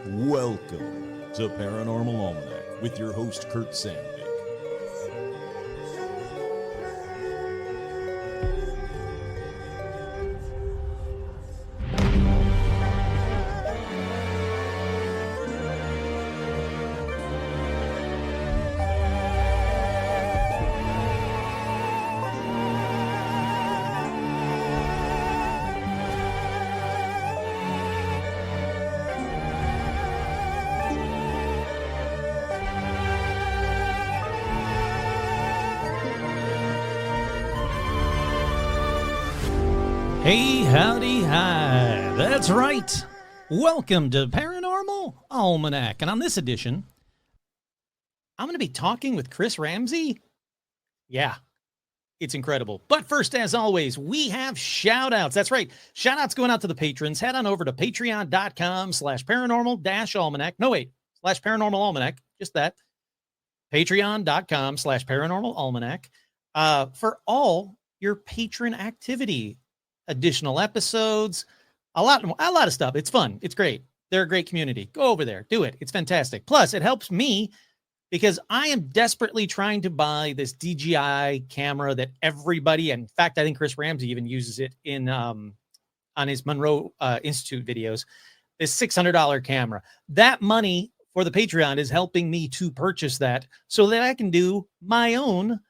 Welcome to Paranormal Almanac with your host, Kurt Sandvik. Hey, howdy, hi. That's right. Welcome to Paranormal Almanac. And on this edition, I'm going to be talking with Chris Ramsay. Yeah, it's incredible. But first, as always, we have shout-outs. That's right. Shout-outs going out to the patrons. Head on over to patreon.com/paranormal-almanac. No, wait, /paranormal almanac. Just that. Patreon.com/paranormal almanac. For all your patron activity. Additional episodes, a lot of stuff. It's fun. It's great. They're a great community. Go over there. Do it. It's fantastic. Plus, it helps me because I am desperately trying to buy this DJI camera that everybody, in fact, I think Chris Ramsay even uses it in on his Monroe Institute videos, this $600 camera. That money for the Patreon is helping me to purchase that so that I can do my own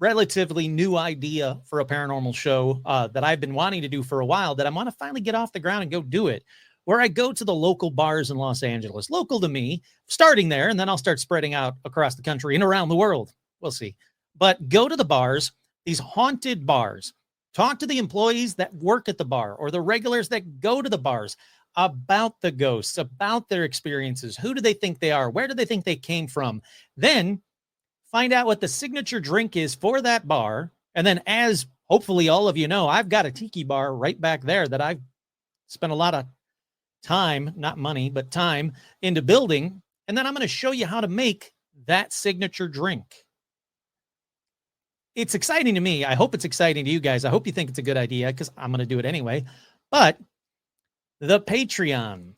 relatively new idea for a paranormal show that I've been wanting to do for a while that I want to finally get off the ground and go do it, where I go to the local bars in Los Angeles, local to me, starting there, and then I'll start spreading out across the country and around the world. We'll see. But go to the bars, these haunted bars, talk to the employees that work at the bar or the regulars that go to the bars about the ghosts, about their experiences. Who do they think they are? Where do they think they came from? Then find out what the signature drink is for that bar. And then, as hopefully all of you know, I've got a tiki bar right back there that I've spent a lot of time, not money, but time into building. And then I'm going to show you how to make that signature drink. It's exciting to me. I hope it's exciting to you guys. I hope you think it's a good idea because I'm going to do it anyway. But the Patreon,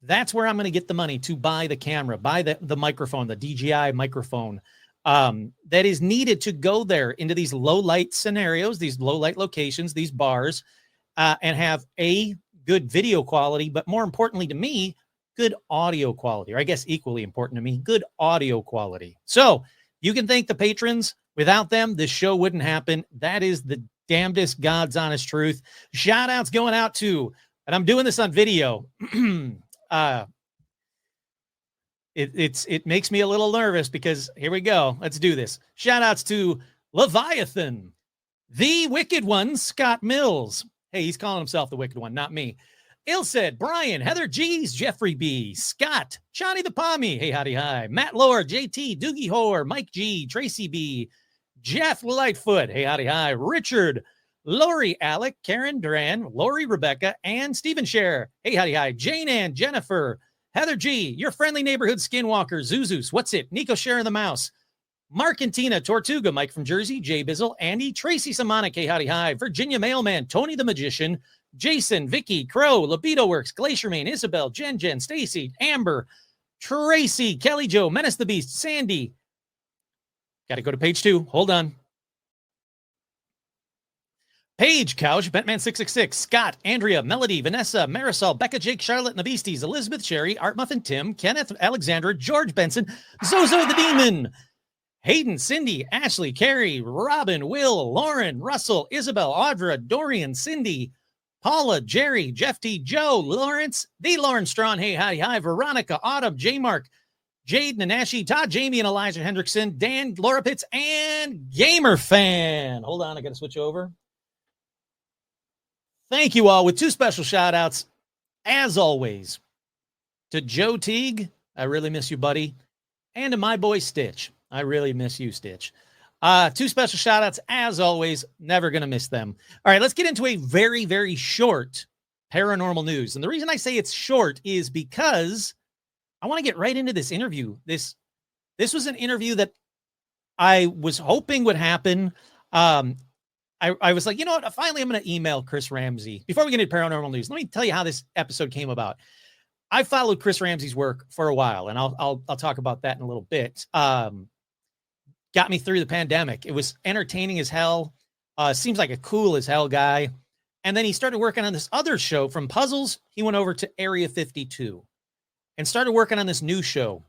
that's where I'm going to get the money to buy the camera, buy the microphone, the DJI microphone. That is needed to go there into these low light scenarios, these low light locations, these bars, and have a good video quality, but more importantly to me, good audio quality, or I guess equally important to me, good audio quality. So you can thank the patrons. Without them, this show wouldn't happen. That is the damnedest God's honest truth. Shout outs going out to, and I'm doing this on video. It makes me a little nervous because here we go. Let's do this. Shout outs to Leviathan, the Wicked One, Scott Mills. Hey, he's calling himself the Wicked One, not me. Ilsaid, Brian, Heather G's, Jeffrey B, Scott, Johnny the Pommy. Hey, howdy, hi. Matt Lower, JT, Doogie Hoare, Mike G, Tracy B, Jeff Lightfoot. Hey, howdy, hi. Richard, Lori, Alec, Karen Duran, Lori, Rebecca, and Stephen Share. Hey, howdy, hi. Jane Ann, Jennifer, Heather G, your friendly neighborhood skinwalker, Zuzus, what's it? Nico Share the Mouse, Mark and Tina, Tortuga, Mike from Jersey, Jay Bizzle, Andy, Tracy Samonic, hey, howdy, hi, Virginia Mailman, Tony the Magician, Jason, Vicky, Crow, Libido Works, Glacier Main, Isabel, Jen, Stacy, Amber, Tracy, Kelly Joe, Menace the Beast, Sandy. Got to go to page 2. Hold on. Paige, Couch, Batman666, Scott, Andrea, Melody, Vanessa, Marisol, Becca, Jake, Charlotte, and the Beasties, Elizabeth, Sherry, Art Muffin, Tim, Kenneth, Alexandra, George Benson, Zozo the Demon, Hayden, Cindy, Ashley, Carrie, Robin, Will, Lauren, Russell, Isabel, Audra, Dorian, Cindy, Paula, Jerry, Jeff T, Joe, Lawrence, the Lawrence Strawn, hey, howdy, hi, Veronica, Autumn, J. Mark, Jade, Nanashi, Todd, Jamie, and Elijah Hendrickson, Dan, Laura Pitts, and Gamer Fan. Hold on, I got to switch over. Thank you all with 2 special shout outs, as always, to Joe Teague. I really miss you, buddy. And to my boy Stitch. I really miss you, Stitch. 2 special shout outs, as always. Never going to miss them. All right, let's get into a very, very short paranormal news. And the reason I say it's short is because I want to get right into this interview. This was an interview that I was hoping would happen. I was like, you know what? Finally, I'm going to email Chris Ramsay. Before we get into paranormal news, let me tell you how this episode came about. I followed Chris Ramsay's work for a while, and I'll talk about that in a little bit. Got me through the pandemic. It was entertaining as hell. Seems like a cool as hell guy. And then he started working on this other show. From puzzles, he went over to Area 52 and started working on this new show.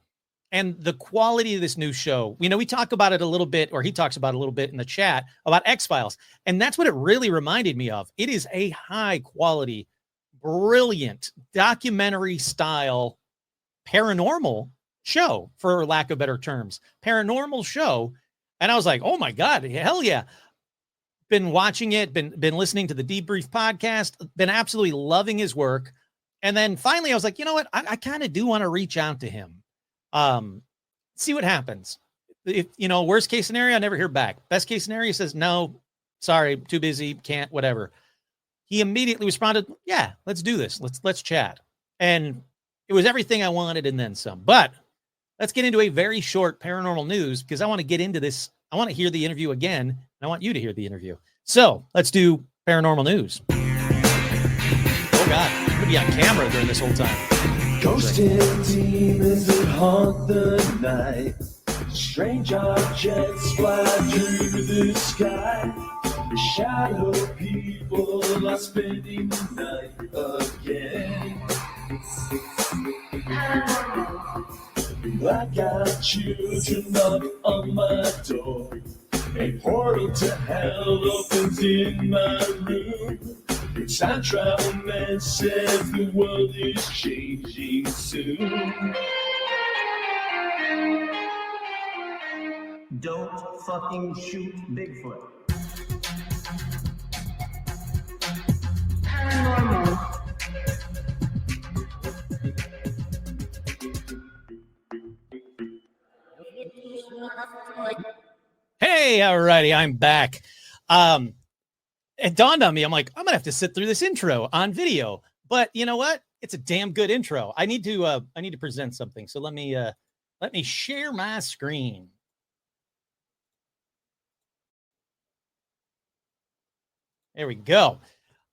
And the quality of this new show, we talk about it a little bit, or he talks about it a little bit in the chat about X-Files. And that's what it really reminded me of. It is a high quality, brilliant documentary style paranormal show, for lack of better terms, paranormal show. And I was like, oh my God, hell yeah. Been watching it, been listening to the Debrief podcast, been absolutely loving his work. And then finally I was like, you know what? I kind of do want to reach out to him. See what happens. If, worst case scenario, I never hear back. Best case scenario, he says, no, sorry, too busy, can't, whatever. He immediately responded, yeah, let's do this. Let's chat. And it was everything I wanted and then some. But let's get into a very short paranormal news, because I want to get into this. I want to hear the interview again. And I want you to hear the interview. So let's do paranormal news. Oh God, I'm going to be on camera during this whole time. Ghosted demons that haunt the night. Strange objects fly through the sky. The shadow people are spending the night again. I got children knock on my door. A portal to hell opens in my room. Time travel man says the world is changing soon. Don't fucking shoot Bigfoot. Paranormal. Hey, alrighty, I'm back. It dawned on me, I'm like, I'm gonna have to sit through this intro on video. But you know what? It's a damn good intro. I need to present something. So let me share my screen. There we go.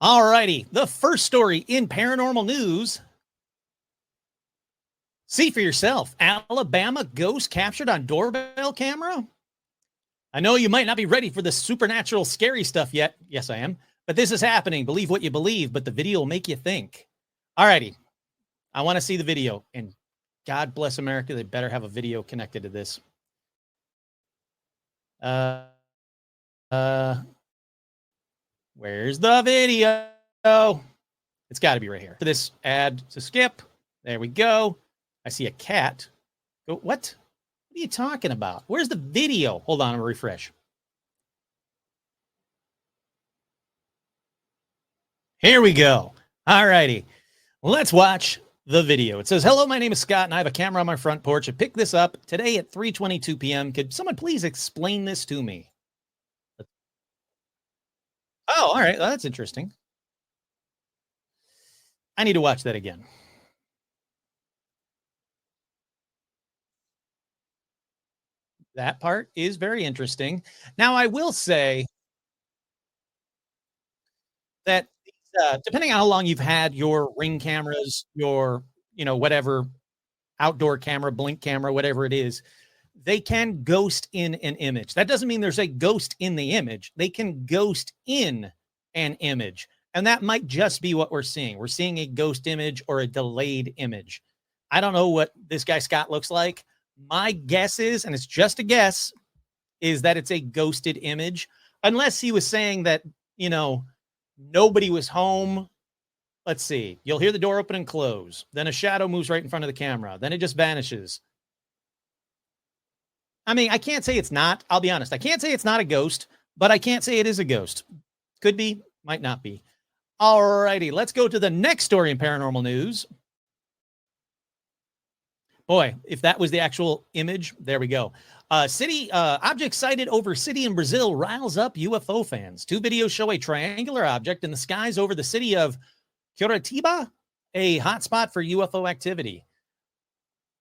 All righty. The first story in paranormal news. See for yourself. Alabama ghost captured on doorbell camera. I know you might not be ready for the supernatural scary stuff yet. Yes, I am. But this is happening. Believe what you believe, but the video will make you think. All righty. I want to see the video. And God bless America. They better have a video connected to this. Where's the video? It's got to be right here. For this ad to skip. There we go. I see a cat. Go, what? What are you talking about? Where's the video? Hold on, I'm gonna refresh. Here we go. All righty. Let's watch the video. It says, hello, my name is Scott, and I have a camera on my front porch. I picked this up today at 3:22 p.m. Could someone please explain this to me? Oh, all right. Well, that's interesting. I need to watch that again. That part is very interesting. Now, I will say that depending on how long you've had your Ring cameras, your, whatever, outdoor camera, blink camera, whatever it is, they can ghost in an image. That doesn't mean there's a ghost in the image. They can ghost in an image. And that might just be what we're seeing. We're seeing a ghost image or a delayed image. I don't know what this guy Scott looks like. My guess is, and it's just a guess, is that it's a ghosted image. Unless he was saying that, nobody was home. Let's see. You'll hear the door open and close. Then a shadow moves right in front of the camera. Then it just vanishes. I mean, I can't say it's not. I'll be honest. I can't say it's not a ghost, but I can't say it is a ghost. Could be, might not be. All righty. Let's go to the next story in paranormal news. Boy, if that was the actual image, there we go. Object sighted over city in Brazil riles up UFO fans. Two videos show a triangular object in the skies over the city of Curitiba, a hotspot for UFO activity.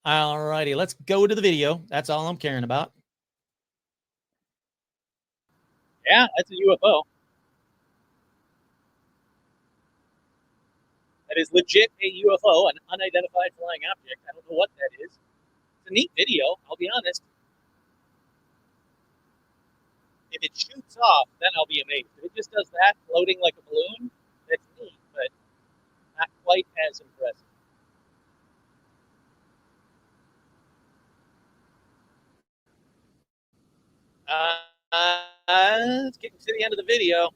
All righty, let's go to the video. That's all I'm caring about. Yeah, that's a UFO. That is legit a UFO, an unidentified flying object. I don't know what that is. It's a neat video, I'll be honest. If it shoots off, then I'll be amazed. If it just does that, floating like a balloon, that's neat, but not quite as impressive. It's getting to the end of the video.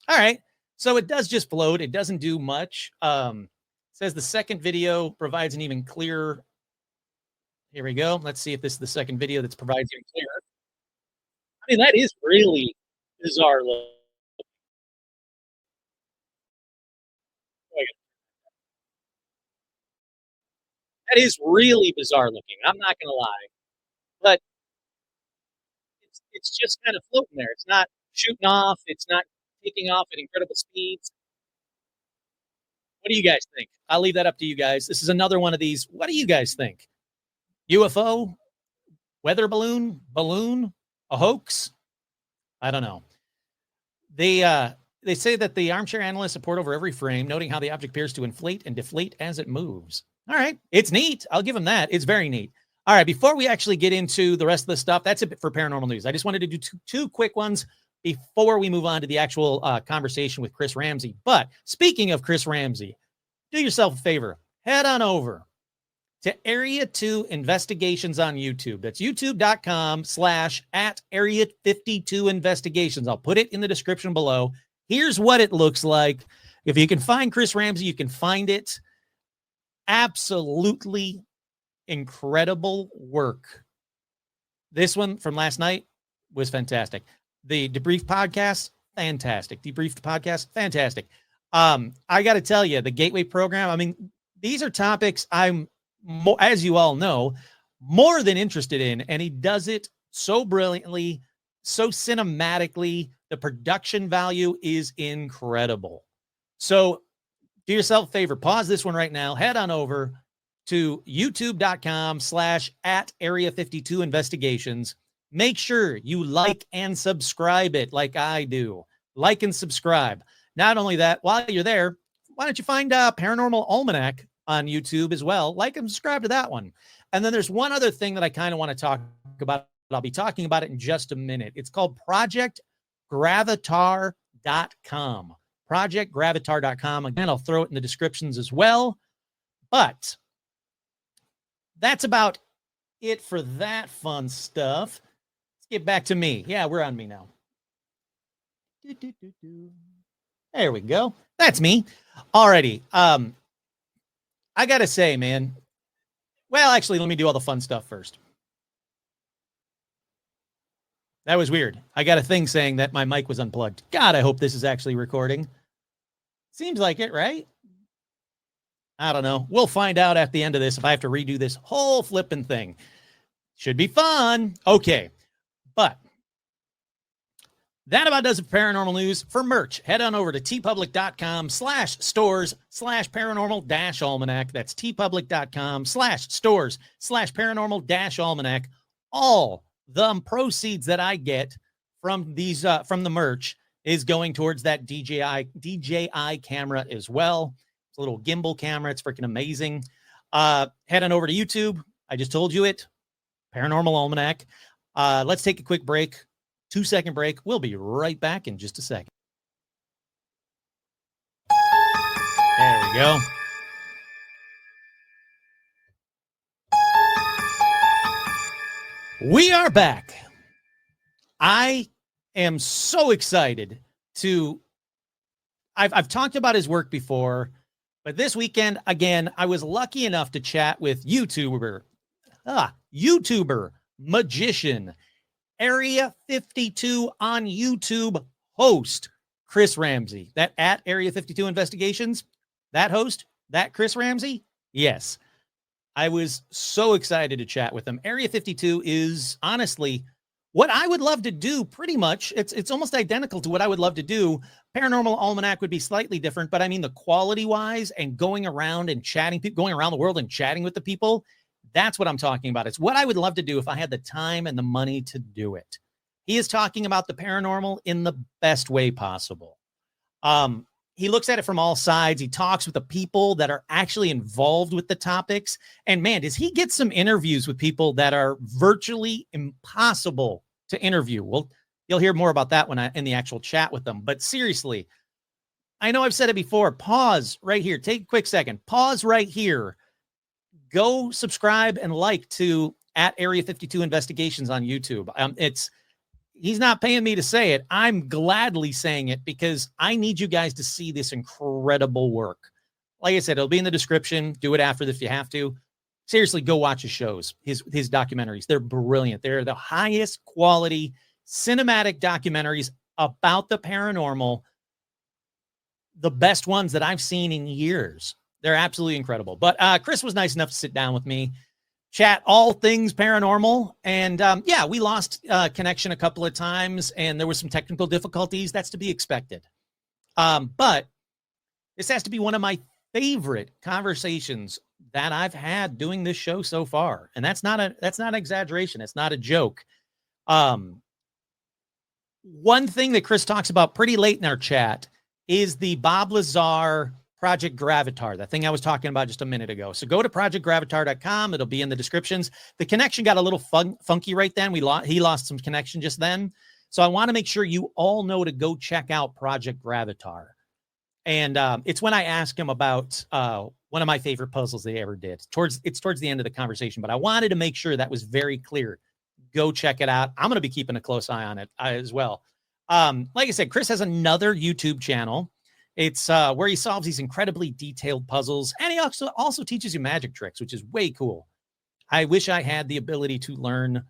All right. So it does just float. It doesn't do much. Says the second video provides an even clearer. Here we go. Let's see if this is the second video that's provides even clearer. I mean, that is really bizarre look. That is really bizarre looking. I'm not going to lie. But it's just kind of floating there. It's not shooting off. It's not taking off at incredible speeds. What do you guys think? I'll leave that up to you guys. This is another one of these. What do you guys think? UFO? Weather balloon? Balloon? A hoax? I don't know. They say that the armchair analysts report over every frame, noting how the object appears to inflate and deflate as it moves. All right. It's neat. I'll give them that. It's very neat. All right. Before we actually get into the rest of the stuff, that's it for paranormal news. I just wanted to do two quick ones before we move on to the actual conversation with Chris Ramsay. But speaking of Chris Ramsay, do yourself a favor. Head on over to Area 2 Investigations on YouTube. That's youtube.com/@Area52 Investigations. I'll put it in the description below. Here's what it looks like. If you can find Chris Ramsay, you can find it. Absolutely incredible work. This one from last night was fantastic. The Debriefed podcast, fantastic. Debriefed podcast, fantastic. I got to tell you, the Gateway program, I mean, these are topics I'm, as you all know, more than interested in, and he does it so brilliantly, so cinematically. The production value is incredible. So do yourself a favor, pause this one right now, head on over to youtube.com/@Area52 Investigations. Make sure you like and subscribe it like I do. Like and subscribe. Not only that, while you're there, why don't you find Paranormal Almanac on YouTube as well? Like and subscribe to that one. And then there's one other thing that I kind of want to talk about. I'll be talking about it in just a minute. It's called ProjectGravitar.com. ProjectGravitar.com. Again, I'll throw it in the descriptions as well. But that's about it for that fun stuff. Let's get back to me. Yeah, we're on me now. There we go. That's me. Alrighty. I gotta say, man. Well, actually, let me do all the fun stuff first. That was weird. I got a thing saying that my mic was unplugged. God, I hope this is actually recording. Seems like it, right? I don't know. We'll find out at the end of this if I have to redo this whole flipping thing. Should be fun. Okay. But that about does it for paranormal news. For merch, head on over to tpublic.com/stores/paranormal-almanac. That's tpublic.com/stores/paranormal-almanac. All the proceeds that I get from these from the merch is going towards that DJI camera as well. It's a little gimbal camera. It's freaking amazing. Head on over to YouTube. I just told you it. Paranormal Almanac. Let's take a quick break. 2-second break. We'll be right back in just a second. There we go. We are back. I am so excited to. I've talked about his work before, but this weekend, again, I was lucky enough to chat with YouTuber, magician, Area 52 on YouTube host, Chris Ramsay. That at Area 52 Investigations, that host, that Chris Ramsay. Yes. I was so excited to chat with him. Area 52 is honestly what I would love to do pretty much. It's almost identical to what I would love to do. Paranormal Almanac would be slightly different, but I mean the quality wise and going around and chatting, going around the world and chatting with the people. That's what I'm talking about. It's what I would love to do if I had the time and the money to do it. He is talking about the paranormal in the best way possible. he looks at it from all sides. He talks with the people that are actually involved with the topics. And man, does he get some interviews with people that are virtually impossible to interview. Well, you'll hear more about that when in the actual chat with them. But seriously, I know I've said it before. Pause right here. Take a quick second. Pause right here. Go subscribe and like to at Area 52 Investigations on YouTube. He's not paying me to say it. I'm gladly saying it because I need you guys to see this incredible work. Like I said, it'll be in the description. Do it after if you have to. Seriously, go watch his shows, his documentaries. They're brilliant. They're the highest quality cinematic documentaries about the paranormal. The best ones that I've seen in years. They're absolutely incredible. But Chris was nice enough to sit down with me, chat all things paranormal. And yeah, we lost connection a couple of times and there was some technical difficulties. That's to be expected. But this has to be one of my favorite conversations that I've had doing this show so far. And that's not an exaggeration. It's not a joke. One thing that Chris talks about pretty late in our chat is the Bob Lazar Project Gravatar, that thing I was talking about just a minute ago. So go to projectgravatar.com. It'll be in the descriptions. The connection got a little funky right then. He lost some connection just then. So I want to make sure you all know to go check out Project Gravatar. And it's when I asked him about one of my favorite puzzles they ever did. It's towards the end of the conversation, but I wanted to make sure that was very clear. Go check it out. I'm going to be keeping a close eye on it as well. Like I said, Chris has another YouTube channel. It's where he solves these incredibly detailed puzzles, and he also teaches you magic tricks, which is way cool. I wish I had the ability to learn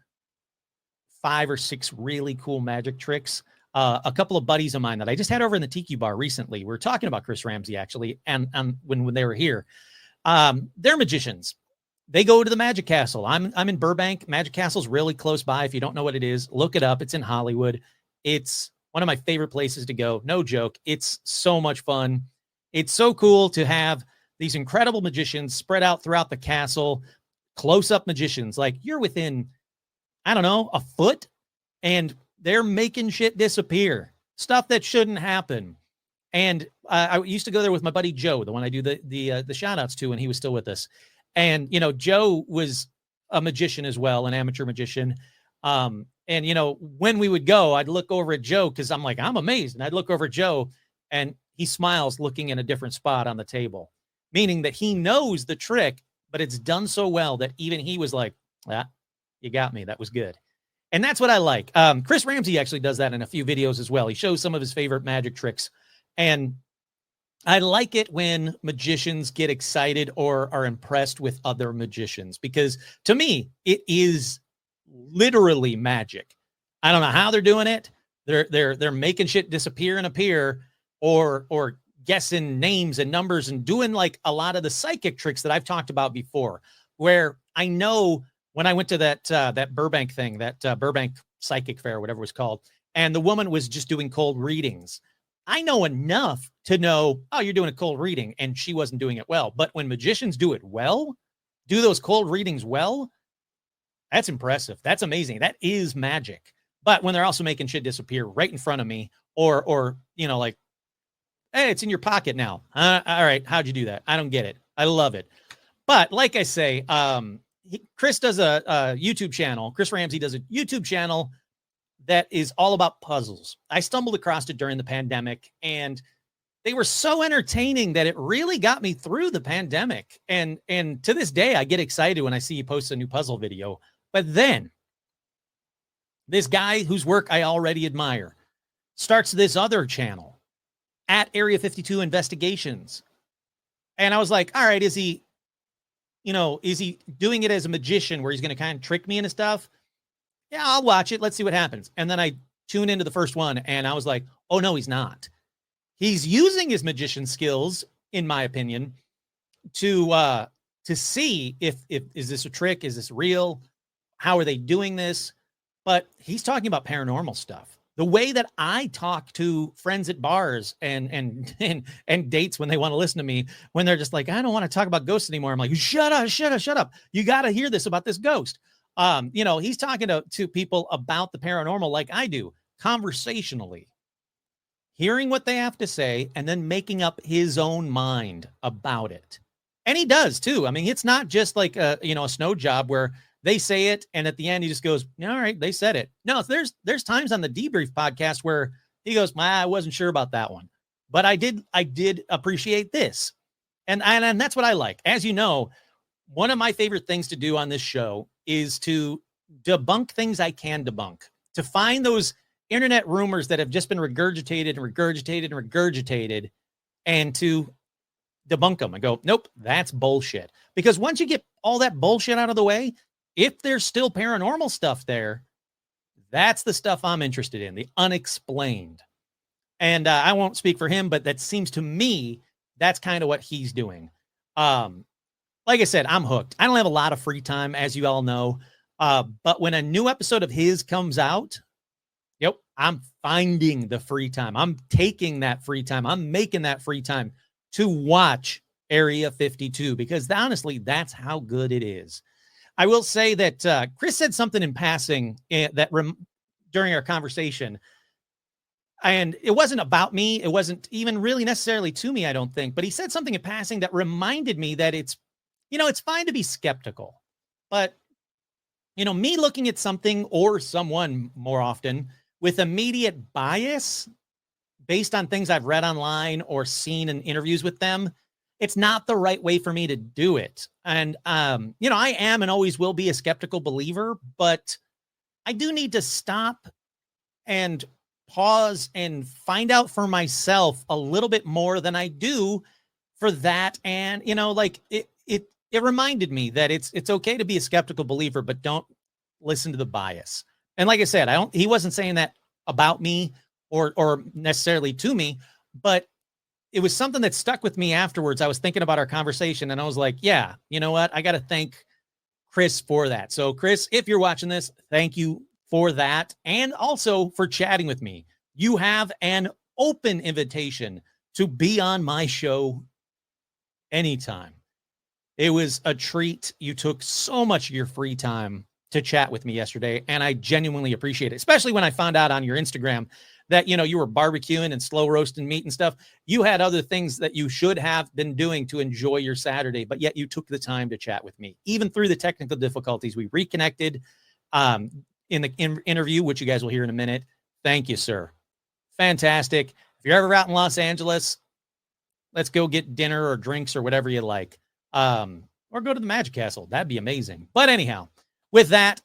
5 or 6 really cool magic tricks. A couple of buddies of mine that I just had over in the Tiki Bar recently, we were talking about Chris Ramsay actually, and when they were here, they're magicians. They go to the Magic Castle. I'm in Burbank. Magic Castle's really close by. If you don't know what it is, look it up. It's in Hollywood. It's one of my favorite places to go. No joke. It's so much fun. It's so cool to have these incredible magicians spread out throughout the castle, close-up magicians. Like you're within, I don't know, a foot, and they're making shit disappear. Stuff that shouldn't happen. And I used to go there with my buddy Joe, the one I do the shout-outs to when he was still with us. And, you know, Joe was a magician as well, an amateur magician. And, you know, when we would go, I'd look over at Joe because I'm like, I'm amazed. And I'd look over at Joe and he smiles looking in a different spot on the table, meaning that he knows the trick, but it's done so well that even he was like, ah, you got me. That was good. And that's what I like. Chris Ramsay actually does that in a few videos as well. He shows some of his favorite magic tricks. And I like it when magicians get excited or are impressed with other magicians, because to me, it is literally magic. I don't know how they're doing it. They're making shit disappear and appear, or guessing names and numbers and doing like a lot of the psychic tricks that I've talked about before, where I know when I went to that Burbank thing, that Burbank Psychic Fair, whatever it was called, and the woman was just doing cold readings. I know enough to know, oh, you're doing a cold reading, and she wasn't doing it well. But when magicians do it well, do those cold readings well, that's impressive. That's amazing. That is magic. But when they're also making shit disappear right in front of me, or you know, like, hey, it's in your pocket now. All right, how'd you do that? I don't get it. I love it. But like I say, Chris does a YouTube channel. Chris Ramsay does a YouTube channel that is all about puzzles. I stumbled across it during the pandemic, and they were so entertaining that it really got me through the pandemic. And to this day, I get excited when I see he posts a new puzzle video. But then this guy whose work I already admire starts this other channel at Area 52 Investigations. And I was like, all right, is he doing it as a magician where he's going to kind of trick me into stuff? Yeah, I'll watch it. Let's see what happens. And then I tune into the first one and I was like, oh no, he's not. He's using his magician skills, in my opinion, to see if is this a trick? Is this real? How are they doing this? But he's talking about paranormal stuff. The way that I talk to friends at bars and dates when they want to listen to me, when they're just like, I don't want to talk about ghosts anymore. I'm like, shut up. You got to hear this about this ghost. He's talking to people about the paranormal like I do, conversationally. hearing what they have to say, and then making up his own mind about it. And he does too. I mean, it's not just like a snow job where they say it and at the end he just goes, all right, they said it. No, there's times on the Debrief podcast where he goes, I wasn't sure about that one, but I did appreciate this. And that's what I like. As you know, one of my favorite things to do on this show is to debunk things I can debunk, to find those internet rumors that have just been regurgitated and to debunk them and go, nope, that's bullshit. Because once you get all that bullshit out of the way, if there's still paranormal stuff there, that's the stuff I'm interested in, the unexplained. And I won't speak for him, but that seems to me, that's kind of what he's doing. Like I said, I'm hooked. I don't have a lot of free time, as you all know. But when a new episode of his comes out, yep, I'm finding the free time. I'm taking that free time. I'm making that free time to watch Area 52 because honestly, that's how good it is. I will say that Chris said something in passing during our conversation, and it wasn't about me. It wasn't even really necessarily to me, I don't think, but he said something in passing that reminded me that it's fine to be skeptical, but me looking at something or someone more often with immediate bias based on things I've read online or seen in interviews with them, it's not the right way for me to do it. And, I am and always will be a skeptical believer, but I do need to stop and pause and find out for myself a little bit more than I do for that. And, it reminded me that it's okay to be a skeptical believer, but don't listen to the bias. And like I said, he wasn't saying that about me or necessarily to me, but it was something that stuck with me afterwards. I was thinking about our conversation and I was like, yeah, you know what? I got to thank Chris for that. So Chris, if you're watching this, thank you for that. And also for chatting with me. You have an open invitation to be on my show anytime. It was a treat. You took so much of your free time to chat with me yesterday, and I genuinely appreciate it, especially when I found out on your Instagram that, you were barbecuing and slow roasting meat and stuff. You had other things that you should have been doing to enjoy your Saturday, but yet you took the time to chat with me. Even through the technical difficulties, we reconnected in the interview, which you guys will hear in a minute. Thank you, sir. Fantastic. If you're ever out in Los Angeles, let's go get dinner or drinks or whatever you like. Or go to the Magic Castle. That'd be amazing. But anyhow, with that,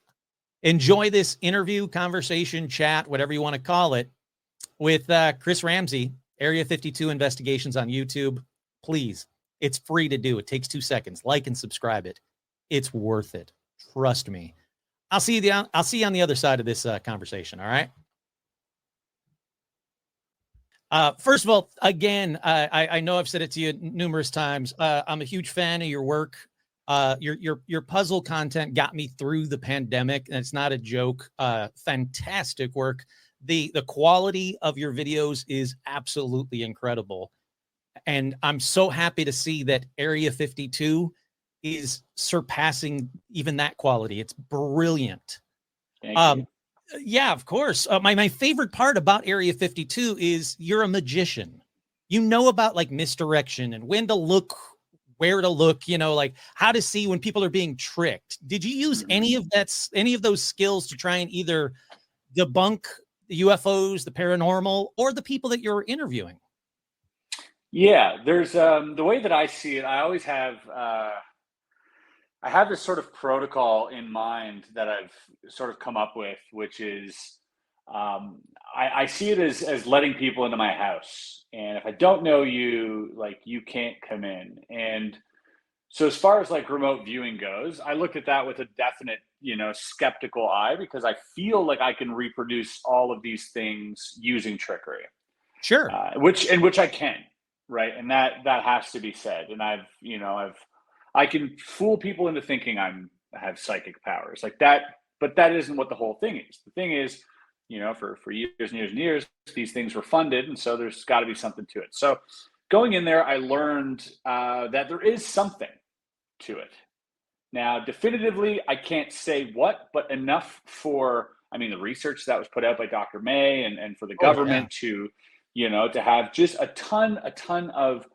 enjoy this interview, conversation, chat, whatever you want to call it, with Chris Ramsay, Area 52 Investigations on YouTube. Please, it's free to do. It takes 2 seconds. Like and subscribe it. It's worth it. Trust me. I'll see you on the other side of this conversation. All right. First of all, again, I know I've said it to you numerous times. I'm a huge fan of your work. Your puzzle content got me through the pandemic, and it's not a joke. Fantastic work. The quality of your videos is absolutely incredible. And I'm so happy to see that Area 52 is surpassing even that quality. It's brilliant. Thank you. Yeah, of course. My favorite part about Area 52 is you're a magician. You know about like misdirection and when to look, where to look, like how to see when people are being tricked. Did you use any of those skills to try and either debunk the UFOs, the paranormal, or the people that you're interviewing? Yeah, there's the way that I see it, I always have I have this sort of protocol in mind that I've sort of come up with, which is I see it as letting people into my house. And if I don't know you, like you can't come in. And so as far as like remote viewing goes, I look at that with a definite, skeptical eye because I feel like I can reproduce all of these things using trickery. Sure. Which I can, right? And that has to be said. And I can fool people into thinking I have psychic powers like that, but that isn't what the whole thing is. The thing is, for years and years and years, these things were funded, and so there's got to be something to it. So going in there, I learned that there is something to it. Now, definitively, I can't say what, but enough for, the research that was put out by Dr. May and for the government to, to have just a ton of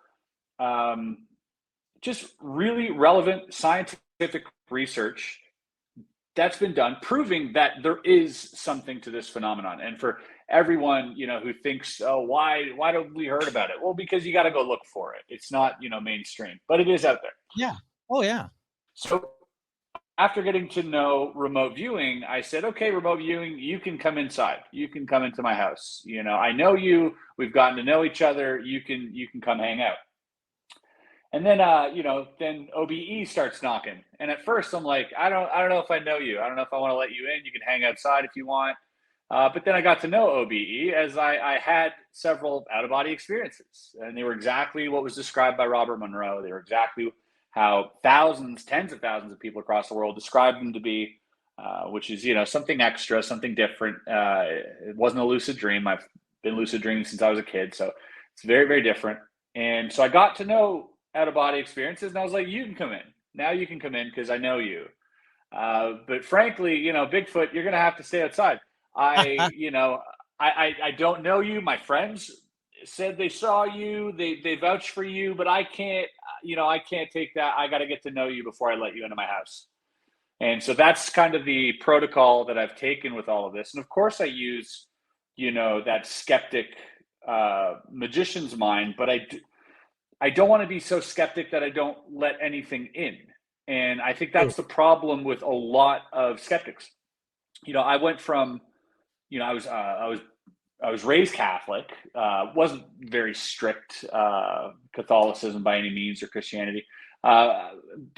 just really relevant scientific research that's been done proving that there is something to this phenomenon. And for everyone, who thinks, oh, why don't we heard about it? Well, because you got to go look for it. It's not, mainstream, but it is out there. Yeah. Oh yeah. So after getting to know remote viewing, I said, okay, remote viewing, you can come inside. You can come into my house. I know you, we've gotten to know each other. You can come hang out. And then, then OBE starts knocking. And at first I'm like, I don't know if I know you. I don't know if I want to let you in. You can hang outside if you want. But then I got to know OBE as I had several out-of-body experiences. And they were exactly what was described by Robert Monroe. They were exactly how tens of thousands of people across the world described them to be, which is, something extra, something different. It wasn't a lucid dream. I've been lucid dreaming since I was a kid. So it's very, very different. And so I got to know out-of-body experiences, and I was like, you can come in. Now you can come in because I know you. But frankly, Bigfoot, you're going to have to stay outside. I don't know you. My friends said they saw you. They vouched for you, but I can't take that. I got to get to know you before I let you into my house. And so that's kind of the protocol that I've taken with all of this. And of course I use, that skeptic magician's mind, but I don't want to be so skeptic that I don't let anything in. And I think that's the problem with a lot of skeptics. I went from, I was raised Catholic, wasn't very strict Catholicism by any means, or Christianity.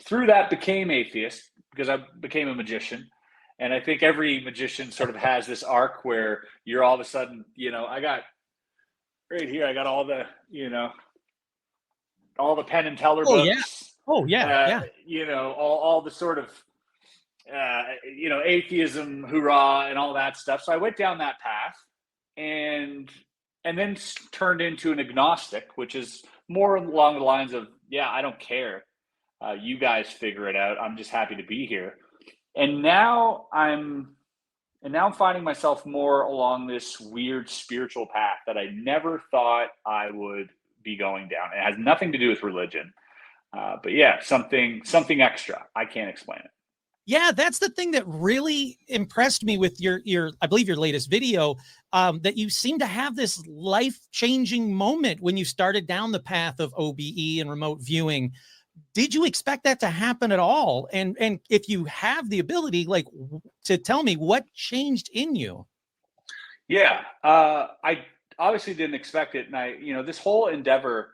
Through that became atheist because I became a magician. And I think every magician sort of has this arc where you're all of a sudden, I got right here, I got all the, all the Penn and Teller books. All the sort of, atheism, hoorah, and all that stuff. So I went down that path and then turned into an agnostic, which is more along the lines of, I don't care. You guys figure it out. I'm just happy to be here. And now I'm finding myself more along this weird spiritual path that I never thought I would be going down. It has nothing to do with religion. But something extra. I can't explain it. Yeah, that's the thing that really impressed me with your I believe your latest video, that you seem to have this life-changing moment when you started down the path of OBE and remote viewing. Did you expect that to happen at all? And if you have the ability, to tell me what changed in you? Yeah, I obviously didn't expect it. And this whole endeavor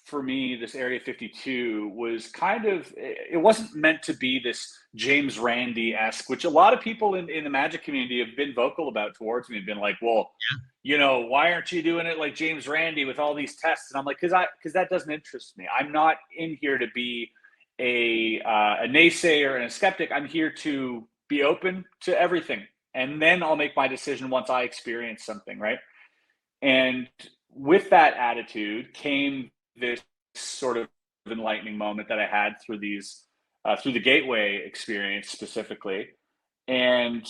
for me, this Area 52 was it wasn't meant to be this James Randi-esque, which a lot of people in the magic community have been vocal about towards me and been like, well, why aren't you doing it like James Randi with all these tests? And I'm like, because that doesn't interest me. I'm not in here to be a naysayer and a skeptic. I'm here to be open to everything. And then I'll make my decision once I experience something, right? And with that attitude came this sort of enlightening moment that I had through the Gateway experience specifically. And,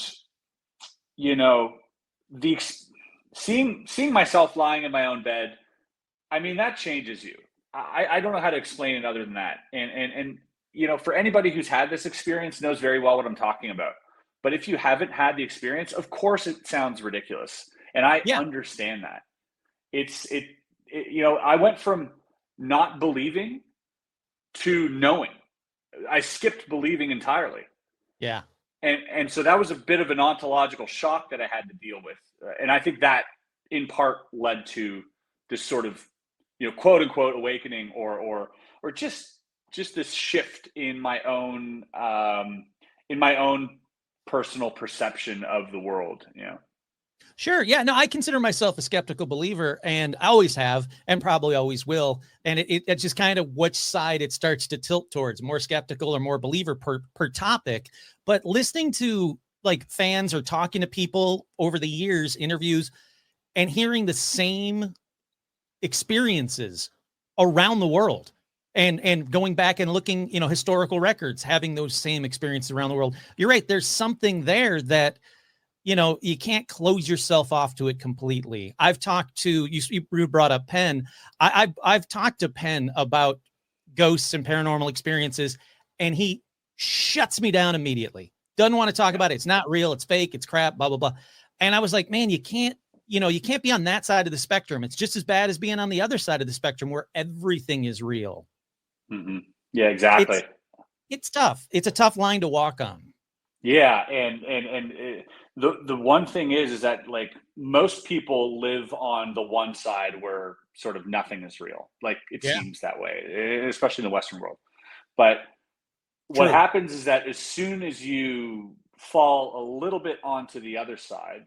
seeing myself lying in my own bed, that changes you. I don't know how to explain it other than that. And for anybody who's had this experience knows very well what I'm talking about. But if you haven't had the experience, of course it sounds ridiculous. And I understand that. I went from not believing to knowing. I skipped believing entirely. Yeah. And so that was a bit of an ontological shock that I had to deal with. And I think that in part led to this sort of, quote unquote awakening or just this shift in my own personal perception of the world, Sure. Yeah. No, I consider myself a skeptical believer, and I always have, and probably always will. And it's just kind of which side it starts to tilt towards, more skeptical or more believer per topic. But listening to fans or talking to people over the years, interviews, and hearing the same experiences around the world, and going back and looking, historical records, having those same experiences around the world. You're right. There's something there that you can't close yourself off to it completely. I've talked to you brought up Penn. I've talked to Penn about ghosts and paranormal experiences, and he shuts me down immediately. Doesn't want to talk about it. It's not real. It's fake. It's crap, blah, blah, blah. And I was like, man, you can't be on that side of the spectrum. It's just as bad as being on the other side of the spectrum where everything is real. Mm-hmm. Yeah, exactly. It's tough. It's a tough line to walk on. Yeah, and the one thing is that like most people live on the one side where sort of nothing is real. Like it seems that way, especially in the Western world. But what happens is that as soon as you fall a little bit onto the other side,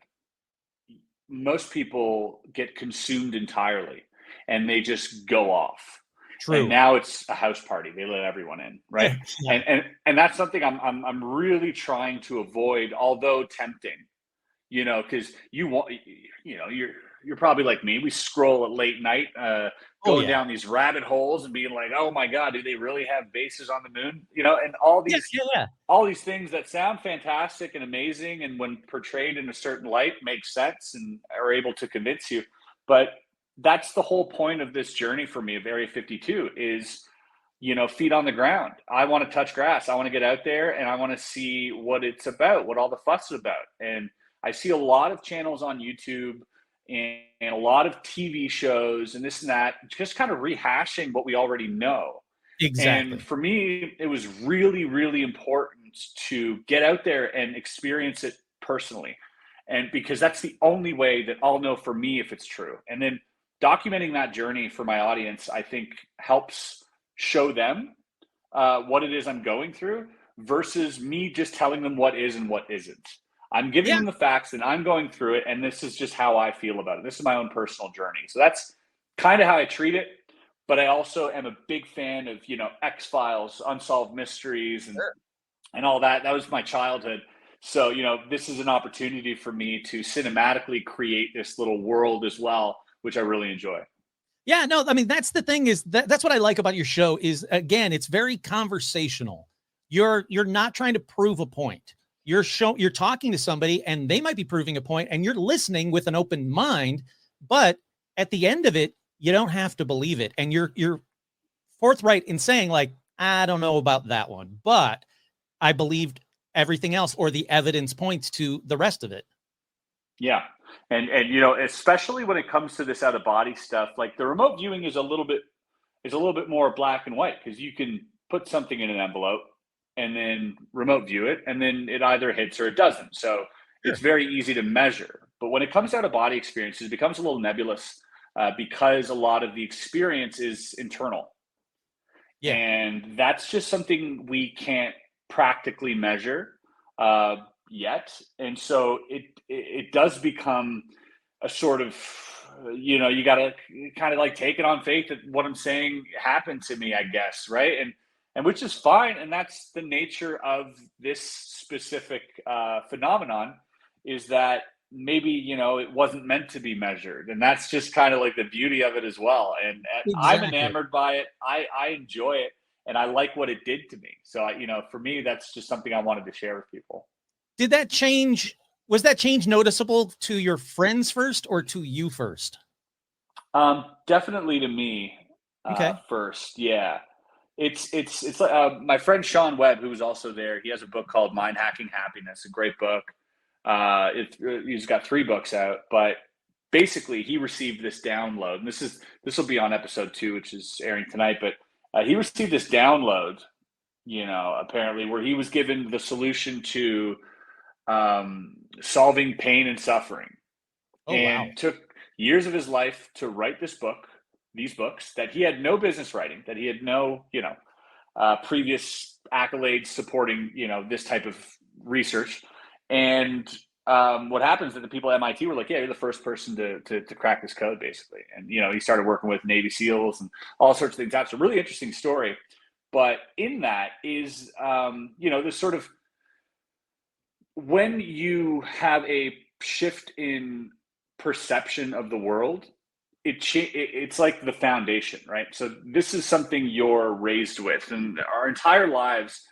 most people get consumed entirely and they just go off. True. And now it's a house party. They let everyone in, right? Yeah. And that's something I'm really trying to avoid, although tempting, because you're probably like me. We scroll at late night, going down these rabbit holes and being like, oh my God, do they really have bases on the moon? And all these things that sound fantastic and amazing, and when portrayed in a certain light, make sense and are able to convince you. But that's the whole point of this journey for me of Area 52 is, feet on the ground. I want to touch grass. I want to get out there and I want to see what it's about, what all the fuss is about. And I see a lot of channels on YouTube and a lot of TV shows and this and that, just kind of rehashing what we already know. Exactly. And for me, it was really, really important to get out there and experience it personally. And because that's the only way that I'll know for me if it's true. And then documenting that journey for my audience, I think helps show them what it is I'm going through versus me just telling them what is and what isn't. I'm giving them the facts and I'm going through it. And this is just how I feel about it. This is my own personal journey. So that's kind of how I treat it. But I also am a big fan of, X-Files, Unsolved Mysteries and all that. That was my childhood. So, this is an opportunity for me to cinematically create this little world as well, which I really enjoy. Yeah, no, I mean, that's the thing is that's what I like about your show is, again, it's very conversational. You're not trying to prove a point. You're talking to somebody and they might be proving a point and you're listening with an open mind, but at the end of it, you don't have to believe it. And you're forthright in saying like, I don't know about that one, but I believed everything else, or the evidence points to the rest of it. Yeah. And especially when it comes to this out of body stuff, like the remote viewing is a little bit more black and white because you can put something in an envelope and then remote view it and then it either hits or it doesn't. So it's very easy to measure. But when it comes out of body experiences, it becomes a little nebulous because a lot of the experience is internal. Yeah. And that's just something we can't practically measure yet. And so it does become a sort of, you got to kind of like take it on faith that what I'm saying happened to me, I guess. Right. And which is fine. And that's the nature of this specific phenomenon is that maybe, it wasn't meant to be measured. And that's just kind of like the beauty of it as well. And I'm enamored by it. I enjoy it. And I like what it did to me. So, for me, that's just something I wanted to share with people. Did that change? Was that change noticeable to your friends first or to you first? Definitely to me first. Yeah. It's like my friend Sean Webb, who was also there. He has a book called Mind Hacking Happiness, a great book. He's got 3 books out, but basically he received this download, and this will be on episode 2, which is airing tonight. But he received this download, apparently, where he was given the solution to solving pain and suffering. Took years of his life to write these books that he had no business writing, that he had no, previous accolades supporting, this type of research. And what happens is that the people at MIT were like, yeah, you're the first person to crack this code, basically. And, he started working with Navy SEALs and all sorts of things. That's a really interesting story. But in that is, this sort of, when you have a shift in perception of the world, it's like the foundation, right? So this is something you're raised with, and our entire lives,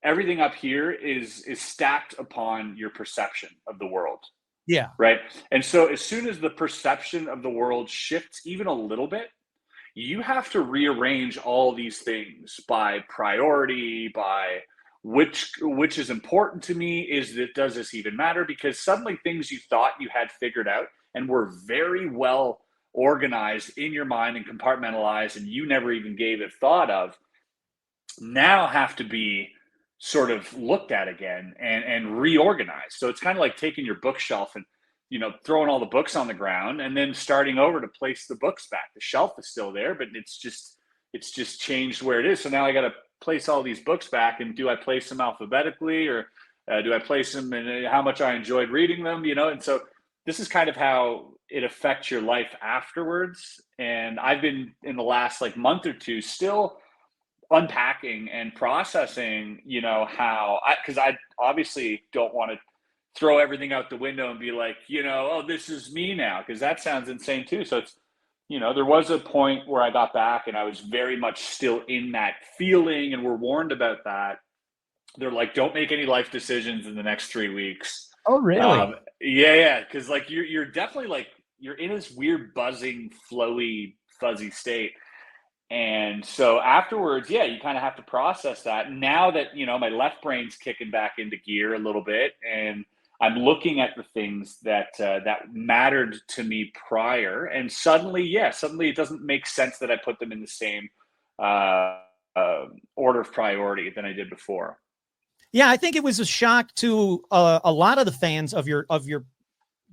everything up here is stacked upon your perception of the world, Yeah. right? And so as soon as the perception of the world shifts even a little bit, you have to rearrange all these things by priority, by which is important to me. Does this even matter? Because suddenly things you thought you had figured out and were very well organized in your mind and compartmentalized, and you never even gave it thought of, now have to be sort of looked at again and reorganized. So it's kind of like taking your bookshelf and, throwing all the books on the ground and then starting over to place the books back. The shelf is still there, but it's just changed where it is. So now I got to place all these books back, and do I place them alphabetically, or do I place them in how much I enjoyed reading them, And so this is kind of how it affects your life afterwards. And I've been, in the last month or two, still unpacking and processing, because I obviously don't want to throw everything out the window and be like, oh, this is me now, because that sounds insane too. So it's, there was a point where I got back and I was very much still in that feeling, and we're warned about that. They're like, don't make any life decisions in the next 3 weeks. Oh, really? Yeah. Because you're definitely you're in this weird buzzing, flowy, fuzzy state. And so afterwards, yeah, you kind of have to process that. Now that, my left brain's kicking back into gear a little bit, and I'm looking at the things that mattered to me prior, and suddenly it doesn't make sense that I put them in the same order of priority than I did before. Yeah, I think it was a shock to a lot of the fans of your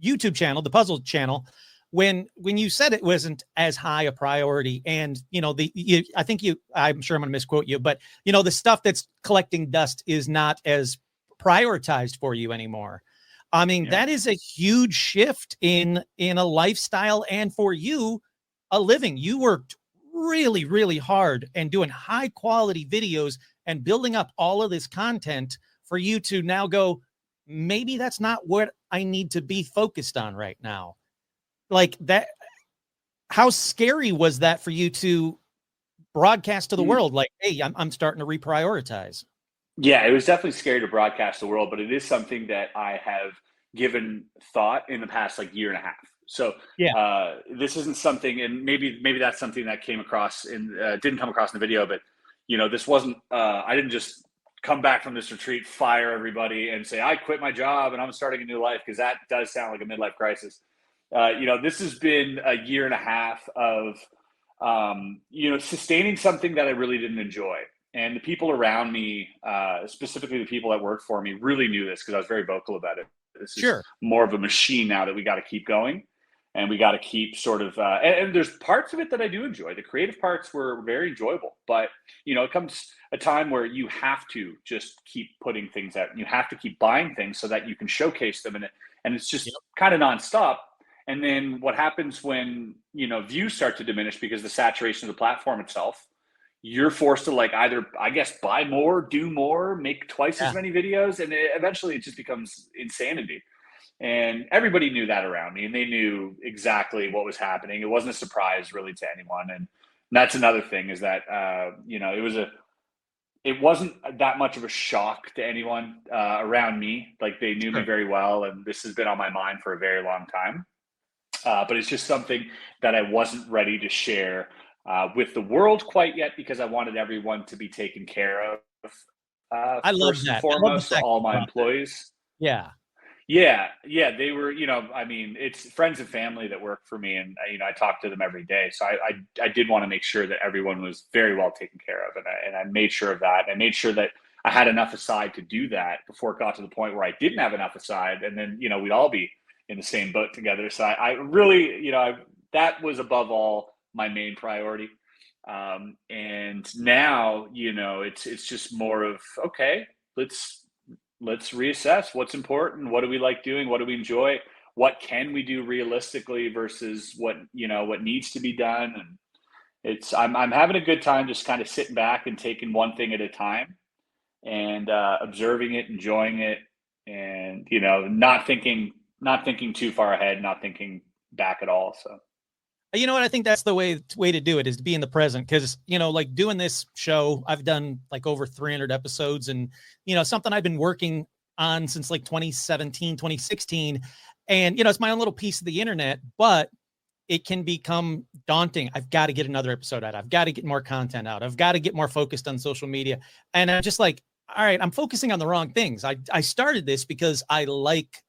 YouTube channel, the puzzle channel, when you said it wasn't as high a priority. And, I'm sure I'm going to misquote you, but, the stuff that's collecting dust is not as prioritized for you anymore. I mean, Yeah. That is a huge shift in a lifestyle, and for you, a living. You worked really, really hard and doing high quality videos and building up all of this content for you to now go, maybe that's not what I need to be focused on right now. Like that, how scary was that for you to broadcast to the world? Like, hey, I'm starting to reprioritize. Yeah, it was definitely scary to broadcast the world, but it is something that I have given thought in the past year and a half. So this isn't something, and maybe that's something that came across didn't come across in the video, but this wasn't. I didn't just come back from this retreat, fire everybody, and say I quit my job and I'm starting a new life, because that does sound like a midlife crisis. This has been a year and a half of sustaining something that I really didn't enjoy. And the people around me, specifically the people that work for me, really knew this, because I was very vocal about it. This is more of a machine now that we got to keep going, and we got to keep sort of, and there's parts of it that I do enjoy. The creative parts were very enjoyable, but it comes a time where you have to just keep putting things out, and you have to keep buying things so that you can showcase them, and it's just kind of nonstop. And then what happens when, views start to diminish because of the saturation of the platform itself, you're forced to either, I guess, buy more, do more, make twice as many videos. And eventually it just becomes insanity. And everybody knew that around me, and they knew exactly what was happening. It wasn't a surprise really to anyone. And that's another thing, is that, it wasn't that much of a shock to anyone around me. They knew me very well, and this has been on my mind for a very long time. But it's just something that I wasn't ready to share with the world quite yet, because I wanted everyone to be taken care of. I love first that. and foremost, to all my employees. Yeah. They were, it's friends and family that work for me, and I talk to them every day. So I did want to make sure that everyone was very well taken care of, and I made sure of that. I made sure that I had enough aside to do that before it got to the point where I didn't have enough aside, and then we'd all be in the same boat together. So I really, that was above all my main priority. And now, it's just more of, okay, let's reassess what's important. What do we like doing? What do we enjoy? What can we do realistically versus what needs to be done? And I'm having a good time just kind of sitting back and taking one thing at a time, and observing it, enjoying it, and, not thinking too far ahead, not thinking back at all. So. You know what? I think that's the way to do it, is to be in the present. Because, like doing this show, I've done like over 300 episodes, and, something I've been working on since like 2017, 2016. And, it's my own little piece of the internet, but it can become daunting. I've got to get another episode out. I've got to get more content out. I've got to get more focused on social media. And I'm just like, all right, I'm focusing on the wrong things. I started this because I like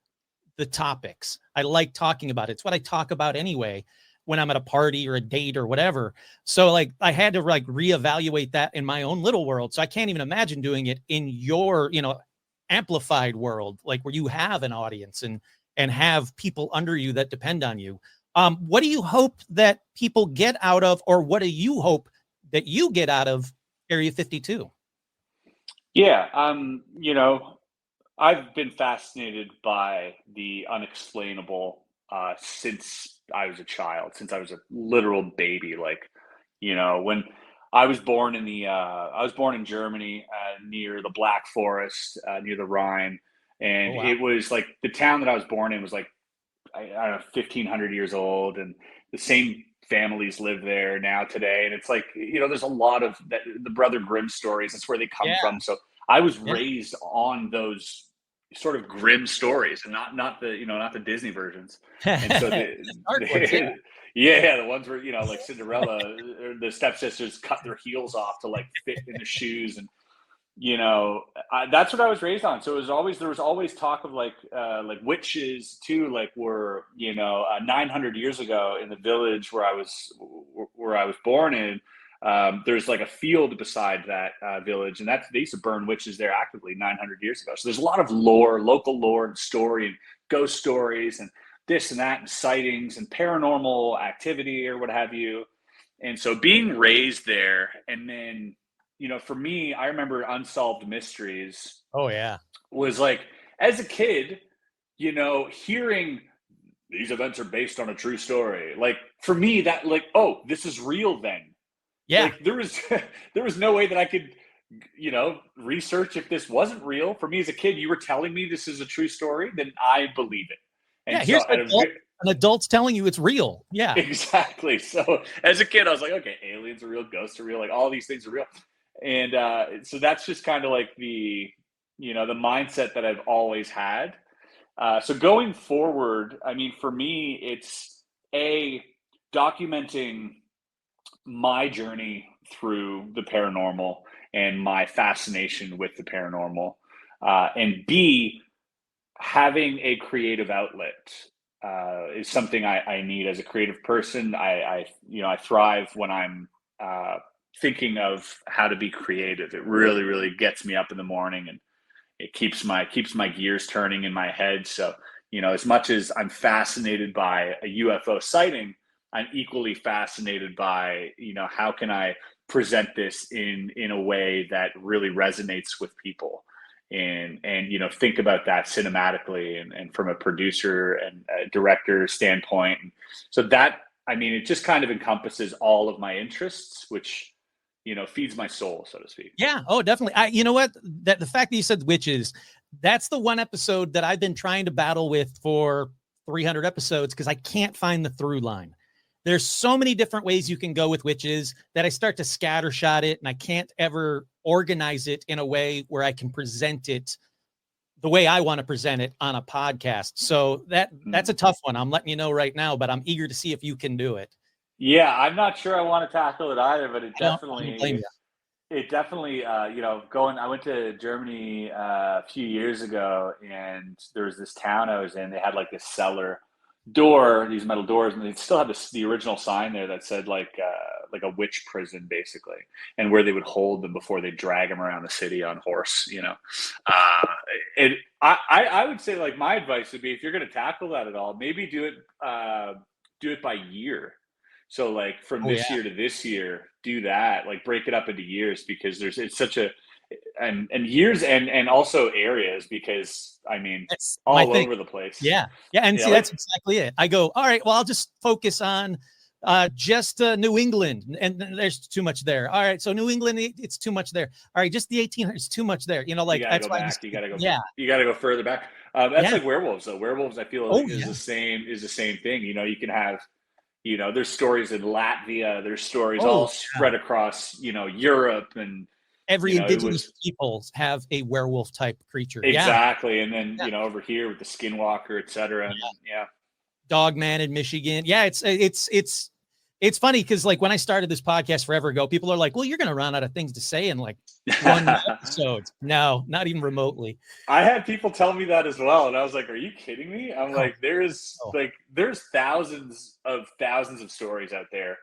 the topics. I like talking about it. It's what I talk about anyway when I'm at a party or a date or whatever. So like I had to like reevaluate that in my own little world. So I can't even imagine doing it in your, amplified world, like where you have an audience and have people under you that depend on you. What do you hope that people get out of, or what do you hope that you get out of Area 52? Yeah, I've been fascinated by the unexplainable since I was a child, since I was a literal baby. Like, when I was born in Germany, near the Black Forest, near the Rhine, and Oh, wow. it was like the town that I was born in was like I don't know, 1,500 years old, and the same families live there now today. And it's like, there's a lot of that, the Brother Grimm stories. That's where they come from. So I was raised on those sort of grim stories, and not the Disney versions. And so the ones where, like Cinderella, the stepsisters cut their heels off to like fit in the shoes. And that's what I was raised on. So there was always talk of like witches too, like were 900 years ago in the village where I was born in. There's like a field beside that village, and they used to burn witches there actively 900 years ago. So there's a lot of lore, local lore and story, and ghost stories and this and that, and sightings and paranormal activity or what have you. And so being raised there, and then for me, I remember Unsolved Mysteries. Oh yeah. Was like, as a kid, hearing these events are based on a true story. Like for me, that like, oh, this is real then. Yeah. Like there was no way that I could, research if this wasn't real. For me as a kid, you were telling me this is a true story, then I believe it. And here's an adult's telling you it's real. Yeah. Exactly. So as a kid, I was like, okay, aliens are real, ghosts are real, like all these things are real. And so that's just kind of like the mindset that I've always had. So going forward, I mean, for me, it's documenting my journey through the paranormal and my fascination with the paranormal, and B, having a creative outlet is something I need as a creative person. I thrive when I'm thinking of how to be creative. It really, really gets me up in the morning, and it keeps my gears turning in my head. So, as much as I'm fascinated by a UFO sighting, I'm equally fascinated by, how can I present this in a way that really resonates with people, and think about that cinematically and from a producer and a director standpoint. So that, I mean, it just kind of encompasses all of my interests, which feeds my soul, so to speak. Yeah. Oh, definitely. You know what? That the fact that you said witches, that's the one episode that I've been trying to battle with for 300 episodes, because I can't find the through line. There's so many different ways you can go with witches that I start to scattershot it, and I can't ever organize it in a way where I can present it the way I want to present it on a podcast. So that's a tough one. I'm letting you know right now, but I'm eager to see if you can do it. Yeah, I'm not sure I want to tackle it either, but I went to Germany a few years ago, and there was this town I was in. They had like this cellar door, these metal doors, and they still had the original sign there that said like a witch prison, basically, and where they would hold them before they drag them around the city on horse. I would say, like, my advice would be, if you're going to tackle that at all, maybe do it by year. So like from this year to this year, do that, like break it up into years, because it's such a, and years and also areas, because I mean, it's all over the place. Yeah. Yeah. And see, that's exactly it. I go, all right, well, I'll just focus on just New England, and there's too much there. All right. So New England, it's too much there. All right. Just the 1800s, too much there. Like that's why you gotta go further back. That's like werewolves though. Werewolves, I feel is the same thing. You can have There's stories in Latvia, there's stories Oh, all yeah. spread across, Europe, and Every it indigenous was peoples have a werewolf type creature. exactly. And then, Yeah. over here with the skinwalker, et cetera. And then, Dogman in Michigan. Yeah, it's funny because like when I started this podcast forever ago, people are like, well, you're gonna run out of things to say in like one episode. No, not even remotely. I had people tell me that as well, and I was like, "Are you kidding me?" I'm like, "There's Oh. there's thousands of stories out there,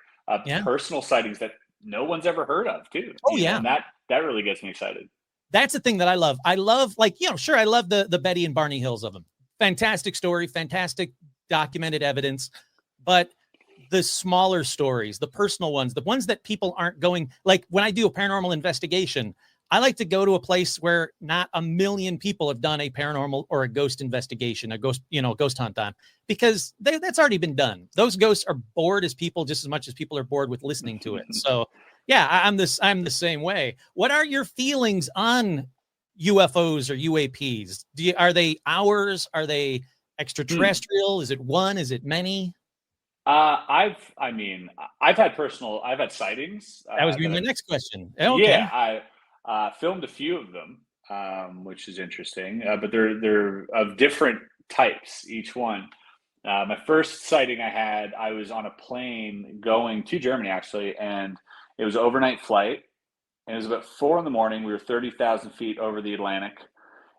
Yeah. personal sightings that no one's ever heard of, too." Oh, yeah. And that really gets me excited. That's the thing that I love. I love, like, sure, I love the Betty and Barney Hills of them. Fantastic story, fantastic documented evidence, but the smaller stories, the personal ones, the ones that people aren't going, like when I do a paranormal investigation, I like to go to a place where not a million people have done a paranormal or a ghost investigation, a ghost hunt on, because that's already been done. Those ghosts are bored as people just as much as people are bored with listening to it. So yeah, I'm the same way. What are your feelings on UFOs or UAPs? Are they ours? Are they extraterrestrial? Is it one? Is it many? I've had sightings. That was gonna be my next question. Okay. Yeah, I filmed a few of them, which is interesting. But they're of different types, each one. My first sighting I was on a plane going to Germany, actually, and it was an overnight flight. And it was about 4 in the morning. We were 30,000 feet over the Atlantic.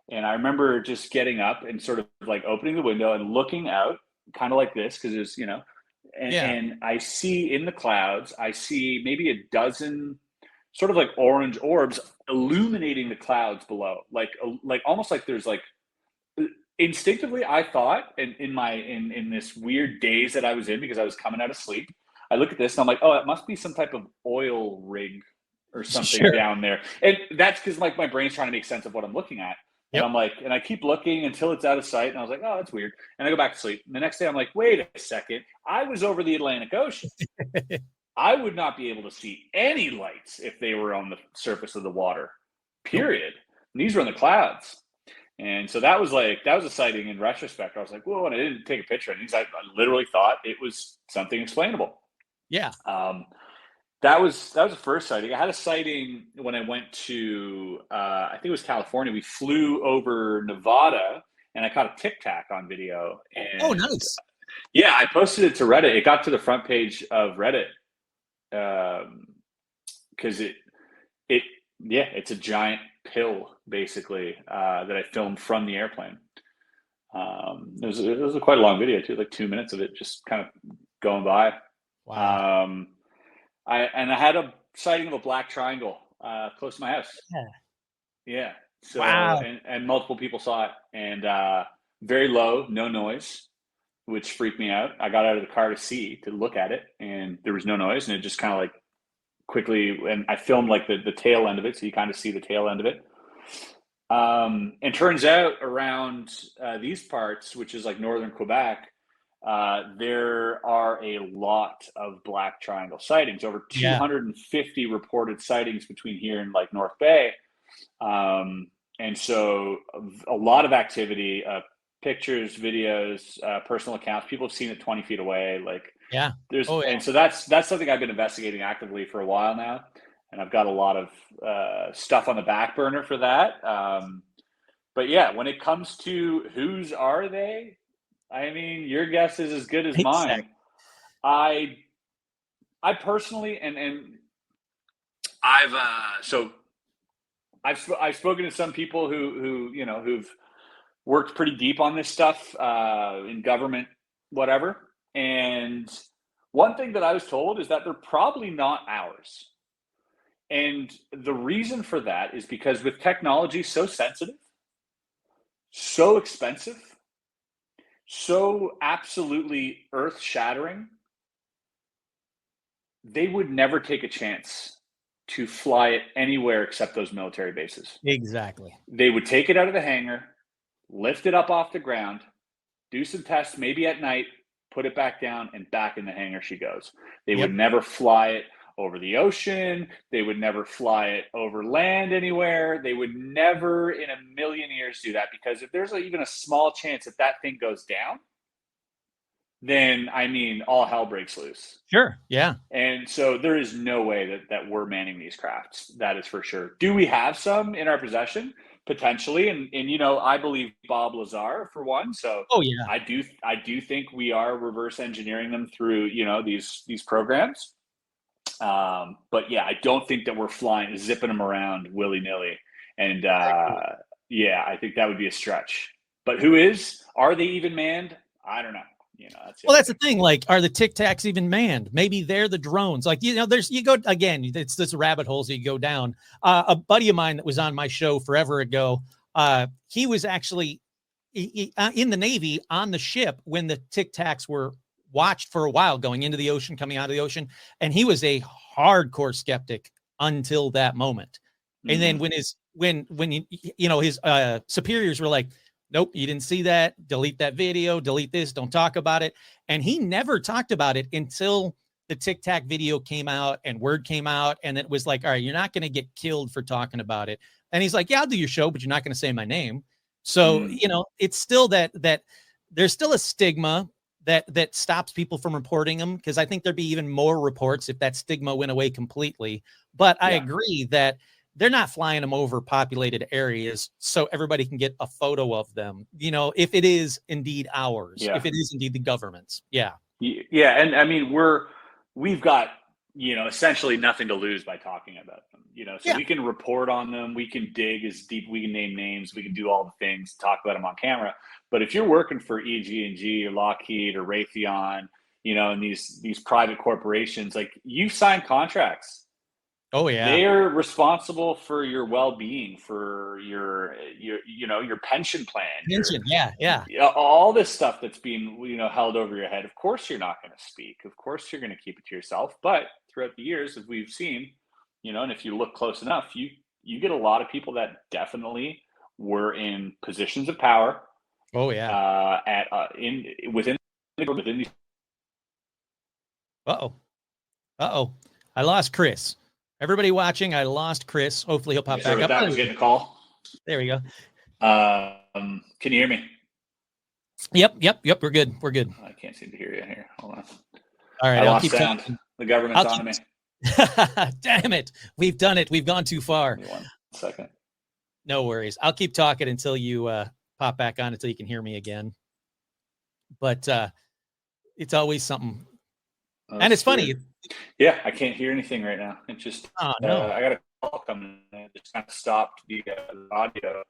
And I remember just getting up and sort of like opening the window and looking out, kind of like this, because it's, and I see in the clouds, I see maybe a dozen sort of like orange orbs illuminating the clouds below, like almost like there's like, instinctively I thought, and in this weird daze that I was in because I was coming out of sleep, I look at this and I'm like, oh, it must be some type of oil rig or something down there. And that's because like my brain's trying to make sense of what I'm looking at. And I'm like, and I keep looking until it's out of sight. And I was like, oh, that's weird. And I go back to sleep. And the next day I'm like, wait a second. I was over the Atlantic Ocean. I would not be able to see any lights if they were on the surface of the water, period. And these were in the clouds. And so that was a sighting in retrospect. I was like, whoa, and I didn't take a picture of these. I literally thought it was something explainable. Yeah. That was the first sighting. I had a sighting when I went to, I think it was California. We flew over Nevada, and I caught a Tic Tac on video. And oh, nice. Yeah, I posted it to Reddit. It got to the front page of Reddit because it's a giant pill basically that I filmed from the airplane. It was quite a long video too, like 2 minutes of it just kind of going by. Wow. I had a sighting of a black triangle close to my house. Yeah. So, wow. And multiple people saw it, and very low, no noise, which freaked me out. I got out of the car to look at it, and there was no noise, and it just kind of like quickly, and I filmed like the tail end of it, so you kind of see the tail end of it. And turns out around these parts, which is like northern Quebec, there are a lot of black triangle sightings, over 250 reported sightings between here and like North Bay. And so a lot of activity, pictures, videos, personal accounts. People have seen it 20 feet away. And so that's something I've been investigating actively for a while now. And I've got a lot of stuff on the back burner for that. But yeah, when it comes to whose are they, I mean, your guess is as good as mine. I personally, and I've spoken to some people who've worked pretty deep on this stuff in government, whatever. And one thing that I was told is that they're probably not ours. And the reason for that is because with technology so sensitive, so expensive, so absolutely earth-shattering, they would never take a chance to fly it anywhere except those military bases. Exactly. They would take it out of the hangar, lift it up off the ground, do some tests, maybe at night, put it back down, and back in the hangar she goes. They would never fly it over the ocean. They would never fly it over land anywhere. They would never in a million years do that, because if there's even a small chance that thing goes down, then I mean, all hell breaks loose. Sure. Yeah. And so there is no way that we're manning these crafts. That is for sure. Do we have some in our possession? Potentially. And you know, I believe Bob Lazar for one. So Oh yeah. I do think we are reverse engineering them through, you know, these programs. But yeah, I don't think that we're zipping them around willy nilly. And yeah, I think that would be a stretch. But are they even manned? I don't know. You know, that's the thing. Like, are the Tic Tacs even manned? Maybe they're the drones. Like, you know, you go again, it's this rabbit holes that you go down. A buddy of mine that was on my show forever ago, he was actually in the Navy on the ship when the Tic Tacs were watched for a while going into the ocean, coming out of the ocean. And he was a hardcore skeptic until that moment. Mm-hmm. And then when his superiors were like, nope, you didn't see that. Delete that video. Delete this. Don't talk about it. And he never talked about it until the Tic Tac video came out and word came out. And it was like, all right, you're not going to get killed for talking about it. And he's like, yeah, I'll do your show, but you're not going to say my name. So, you know, it's still that there's still a stigma that stops people from reporting them. Cause I think there'd be even more reports if that stigma went away completely. But I agree that they're not flying them over populated areas so everybody can get a photo of them, you know, if it is indeed ours, if it is indeed the government's. Yeah. Yeah. And I mean, we've got, you know, essentially nothing to lose by talking about them, you know, so we can report on them. We can dig as deep, we can name names, we can do all the things, talk about them on camera. But if you're working for EG&G or Lockheed or Raytheon, you know, and these private corporations, like, you've signed contracts. Oh yeah. They're responsible for your well-being, for your pension plan. Pension, yeah. All this stuff that's being, you know, held over your head. Of course you're not going to speak. Of course you're going to keep it to yourself. But throughout the years, as we've seen, you know, and if you look close enough, you get a lot of people that definitely were in positions of power. Oh yeah. Within these. Uh-oh. I lost Chris. Everybody watching, I lost Chris. Hopefully he'll pop back up. That was getting a call. There we go. Can you hear me? Yep. We're good. I can't seem to hear you here. Hold on. All right. I'll keep sound. Talking. The government's on me. Damn it. We've done it. We've gone too far. Give me 1 second. No worries. I'll keep talking until you pop back on, until you can hear me again. But it's always something. And it's funny. Yeah, I can't hear anything right now. It just, I got a call coming in. It just kind of stopped the audio.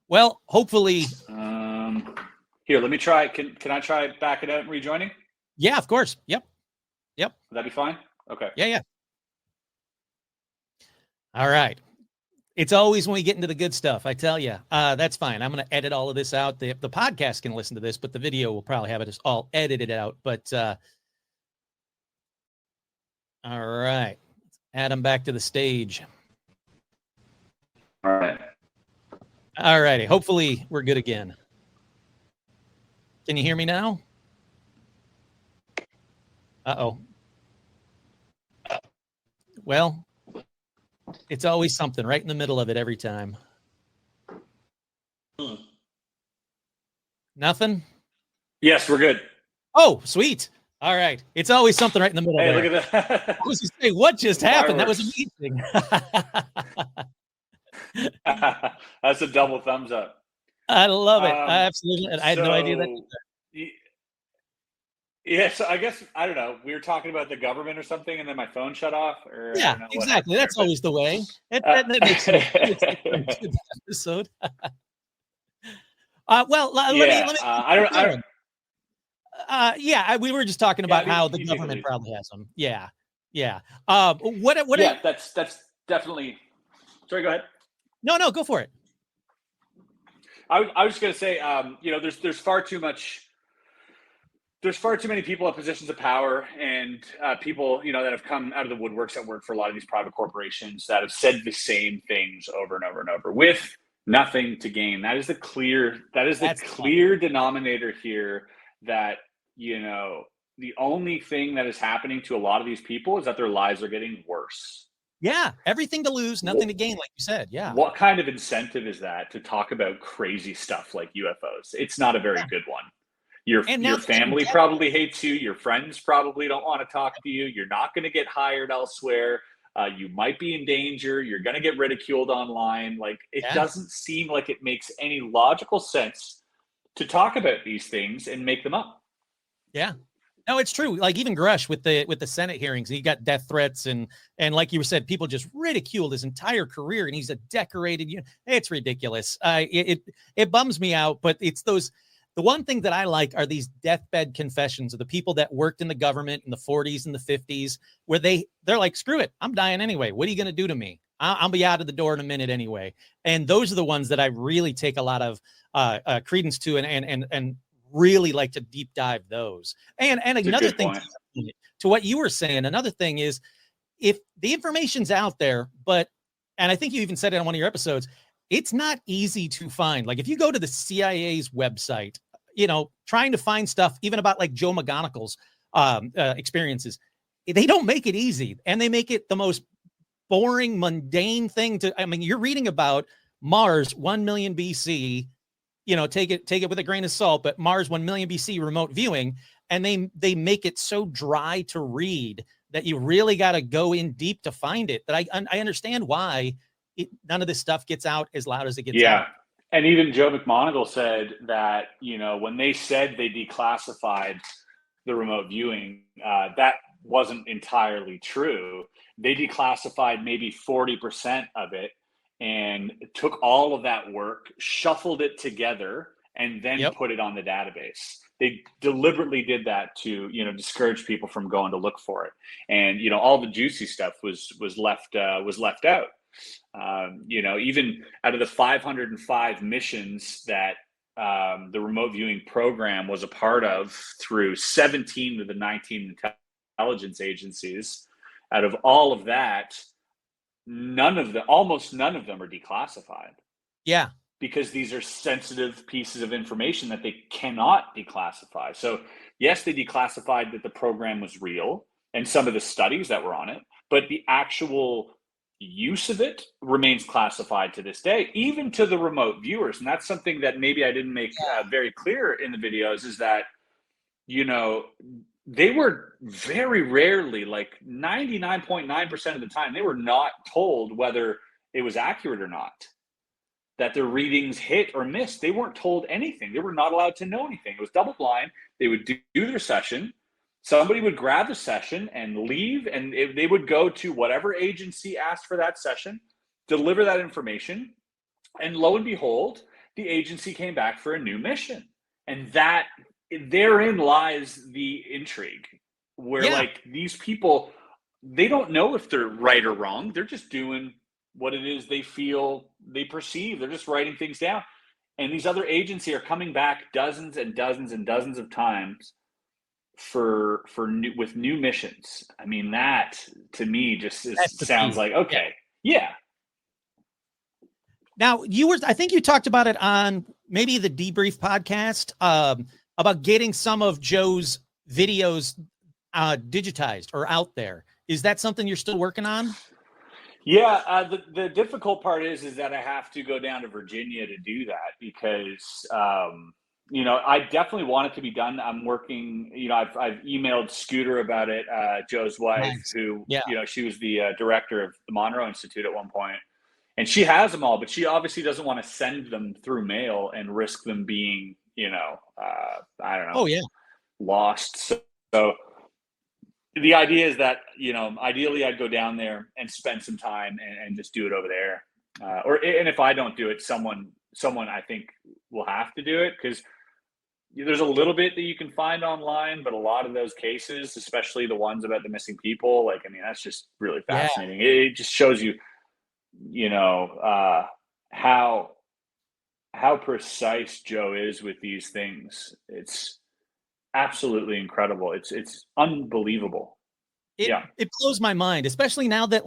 Well, hopefully. Here, let me try. Can I try back it out and rejoining? Yeah, of course. Yep. Would that be fine? Okay. Yeah. All right. It's always when we get into the good stuff, I tell you. That's fine. I'm going to edit all of this out. The podcast can listen to this, but the video will probably have it all edited out. But all right. Let's add him back to the stage. All right. All righty. Hopefully we're good again. Can you hear me now? Uh-oh. Well, it's always something right in the middle of it every time. Nothing? Yes, we're good. Oh, sweet. All right. It's always something right in the middle. Hey, there. Look at that. I was just saying, what just happened? That was amazing. That's a double thumbs up. I love it. Absolutely. I had no idea that. Yeah, so I guess, I don't know, we were talking about the government or something, and then my phone shut off. Yeah, exactly. That's always the way. That makes it a good episode. Well, let me. We were just talking about how the government probably has them. Yeah. That's definitely. Sorry, go ahead. No, go for it. I was just going to say, there's far too much. There's far too many people in positions of power and people, that have come out of the woodworks that work for a lot of these private corporations that have said the same things over and over and over with nothing to gain. That is the clear denominator here, that, the only thing that is happening to a lot of these people is that their lives are getting worse. Yeah. Everything to lose, nothing to gain, like you said. Yeah. What kind of incentive is that to talk about crazy stuff like UFOs? It's not a very good one. Your And now family probably hates you. Your friends probably don't want to talk to you. You're not going to get hired elsewhere. You might be in danger. You're going to get ridiculed online. Like, it doesn't seem like it makes any logical sense to talk about these things and make them up. Yeah. No, it's true. Like even Grush with the Senate hearings, he got death threats and like you said, people just ridiculed his entire career, and he's a decorated. It's ridiculous. It bums me out, but it's those. The one thing that I like are these deathbed confessions of the people that worked in the government in the 40s and the 50s, where they're like, screw it, I'm dying anyway. What are you going to do to me? I'll be out of the door in a minute anyway. And those are the ones that I really take a lot of credence to and really like to deep dive those. And another thing to what you were saying, another thing is, if the information's out there, and I think you even said it on one of your episodes, it's not easy to find. Like if you go to the CIA's website, trying to find stuff even about like Joe McGonigal's experiences, they don't make it easy, and they make it the most boring, mundane thing you're reading about Mars 1 million BC, take it with a grain of salt, but Mars 1 million BC remote viewing, and they make it so dry to read that you really got to go in deep to find it. That I understand why none of this stuff gets out as loud as it gets out. And even Joe McGonigal said that, when they said they declassified the remote viewing, that wasn't entirely true. They declassified maybe 40% of it and took all of that work, shuffled it together, and then put it on the database. They deliberately did that to, discourage people from going to look for it. And, all the juicy stuff was left out. Even out of the 505 missions that the remote viewing program was a part of through 17 of the 19 intelligence agencies, out of all of that, almost none of them are declassified. Yeah. Because these are sensitive pieces of information that they cannot declassify. So yes, they declassified that the program was real and some of the studies that were on it, but the actual use of it remains classified to this day, even to the remote viewers. And that's something that maybe I didn't make very clear in the videos, is that, they were very rarely, like 99.9% of the time, they were not told whether it was accurate or not, that their readings hit or missed. They weren't told anything. They were not allowed to know anything. It was double blind. They would do their session. Somebody would grab the session and leave, and they would go to whatever agency asked for that session, deliver that information, and lo and behold, the agency came back for a new mission. And that, therein lies the intrigue, where like these people, they don't know if they're right or wrong. They're just doing what it is they feel, they perceive. They're just writing things down. And these other agencies are coming back dozens and dozens and dozens of times with new missions. I mean, that to me just sounds like, okay. Yeah. Now I think you talked about it on maybe the Debrief podcast, about getting some of Joe's videos digitized or out there. Is that something you're still working on? Yeah, the difficult part is that I have to go down to Virginia to do that because, I definitely want it to be done. I'm working, I've emailed Scooter about it, Joe's wife, who, she was the director of the Monroe Institute at one point, and she has them all, but she obviously doesn't want to send them through mail and risk them being, I don't know, lost. So the idea is that, ideally I'd go down there and spend some time and just do it over there. And if I don't do it, someone I think will have to do it, because there's a little bit that you can find online, but a lot of those cases, especially the ones about the missing people, that's just really fascinating. It just shows you, how precise Joe is with these things. It's absolutely incredible. It's unbelievable. It blows my mind, especially now that,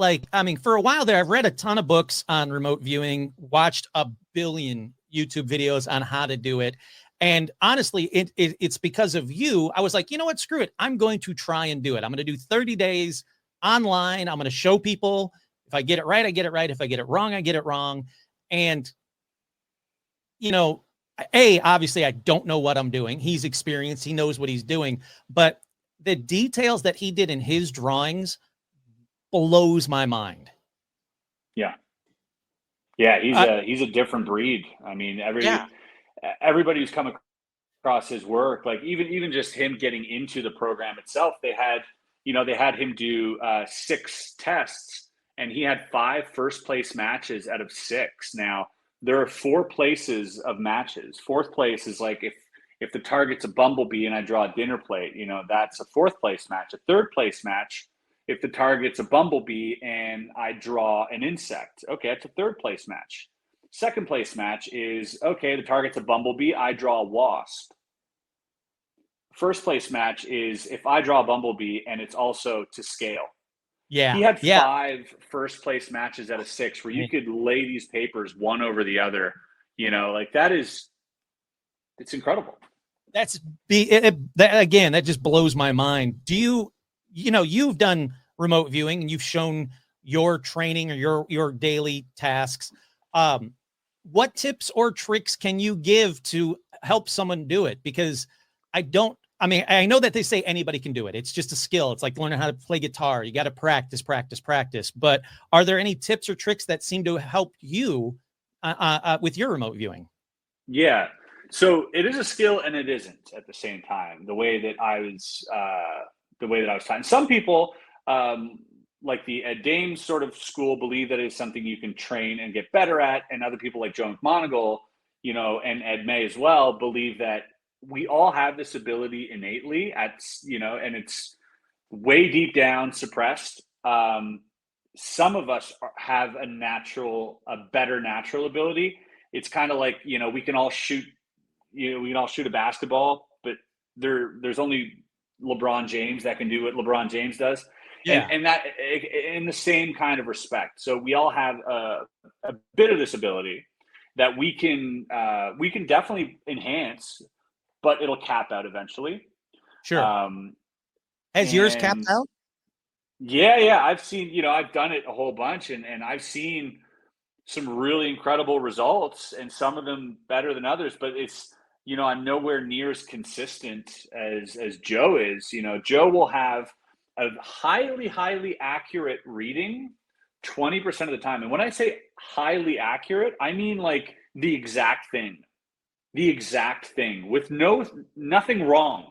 for a while there, I've read a ton of books on remote viewing, watched a billion YouTube videos on how to do it. And honestly, it's because of you. I was like, you know what, screw it. I'm going to try and do it. I'm going to do 30 days online. I'm going to show people. If I get it right, I get it right. If I get it wrong, I get it wrong. And, obviously I don't know what I'm doing. He's experienced, he knows what he's doing, but the details that he did in his drawings blows my mind. Yeah. He's a different breed. I mean, everybody who's come across his work, like even just him getting into the program itself, they had him do 6 tests, and he had 5 first place matches out of 6. Now there are 4 places of matches. 4th place is like if the target's a bumblebee and I draw a dinner plate, that's a 4th place match. A 3rd place match, if the target's a bumblebee and I draw an insect, okay, that's a 3rd place match. 2nd place match is, okay, the target's a bumblebee, I draw a wasp. 1st place match is if I draw a bumblebee and it's also to scale. Yeah. He had 5 first place matches out of 6 where you could lay these papers one over the other, like it's incredible. That just blows my mind. You've done remote viewing and you've shown your training or your daily tasks. What tips or tricks can you give to help someone do it? Because I know that they say anybody can do it. It's just a skill. It's like learning how to play guitar. You got to practice. But are there any tips or tricks that seem to help you with your remote viewing? Yeah. So it is a skill and it isn't at the same time. The way that I was taught. Some people, like the Ed Dames sort of school, believe that it's something you can train and get better at, and other people like Joe McMoneagle, and Ed May as well, believe that we all have this ability innately and it's way deep down suppressed. Some of us have a better natural ability. It's kind of like, we can all shoot a basketball, but there's only LeBron James that can do what LeBron James does. Yeah. And that in the same kind of respect. So we all have a bit of this ability that we can definitely enhance, but it'll cap out eventually. Sure. Has yours capped out? Yeah. I've seen, I've done it a whole bunch and I've seen some really incredible results, and some of them better than others, but it's, I'm nowhere near as consistent as Joe is. Joe will have a highly, highly accurate reading 20% of the time. And when I say highly accurate, I mean like the exact thing with nothing wrong.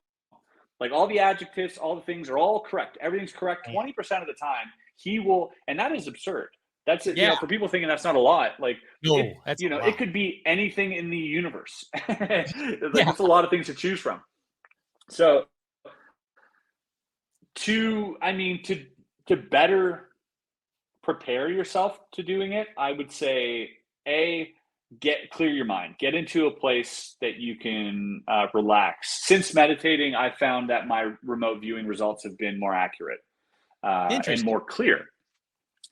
Like all the adjectives, all the things are all correct. Everything's correct 20% of the time. He will, and that is absurd. That's it. For people thinking that's not a lot, like, it could be anything in the universe. It's a lot of things to choose from. So to better prepare yourself to doing it, I would say, clear your mind, get into a place that you can relax. Since meditating, I found that my remote viewing results have been more accurate and more clear.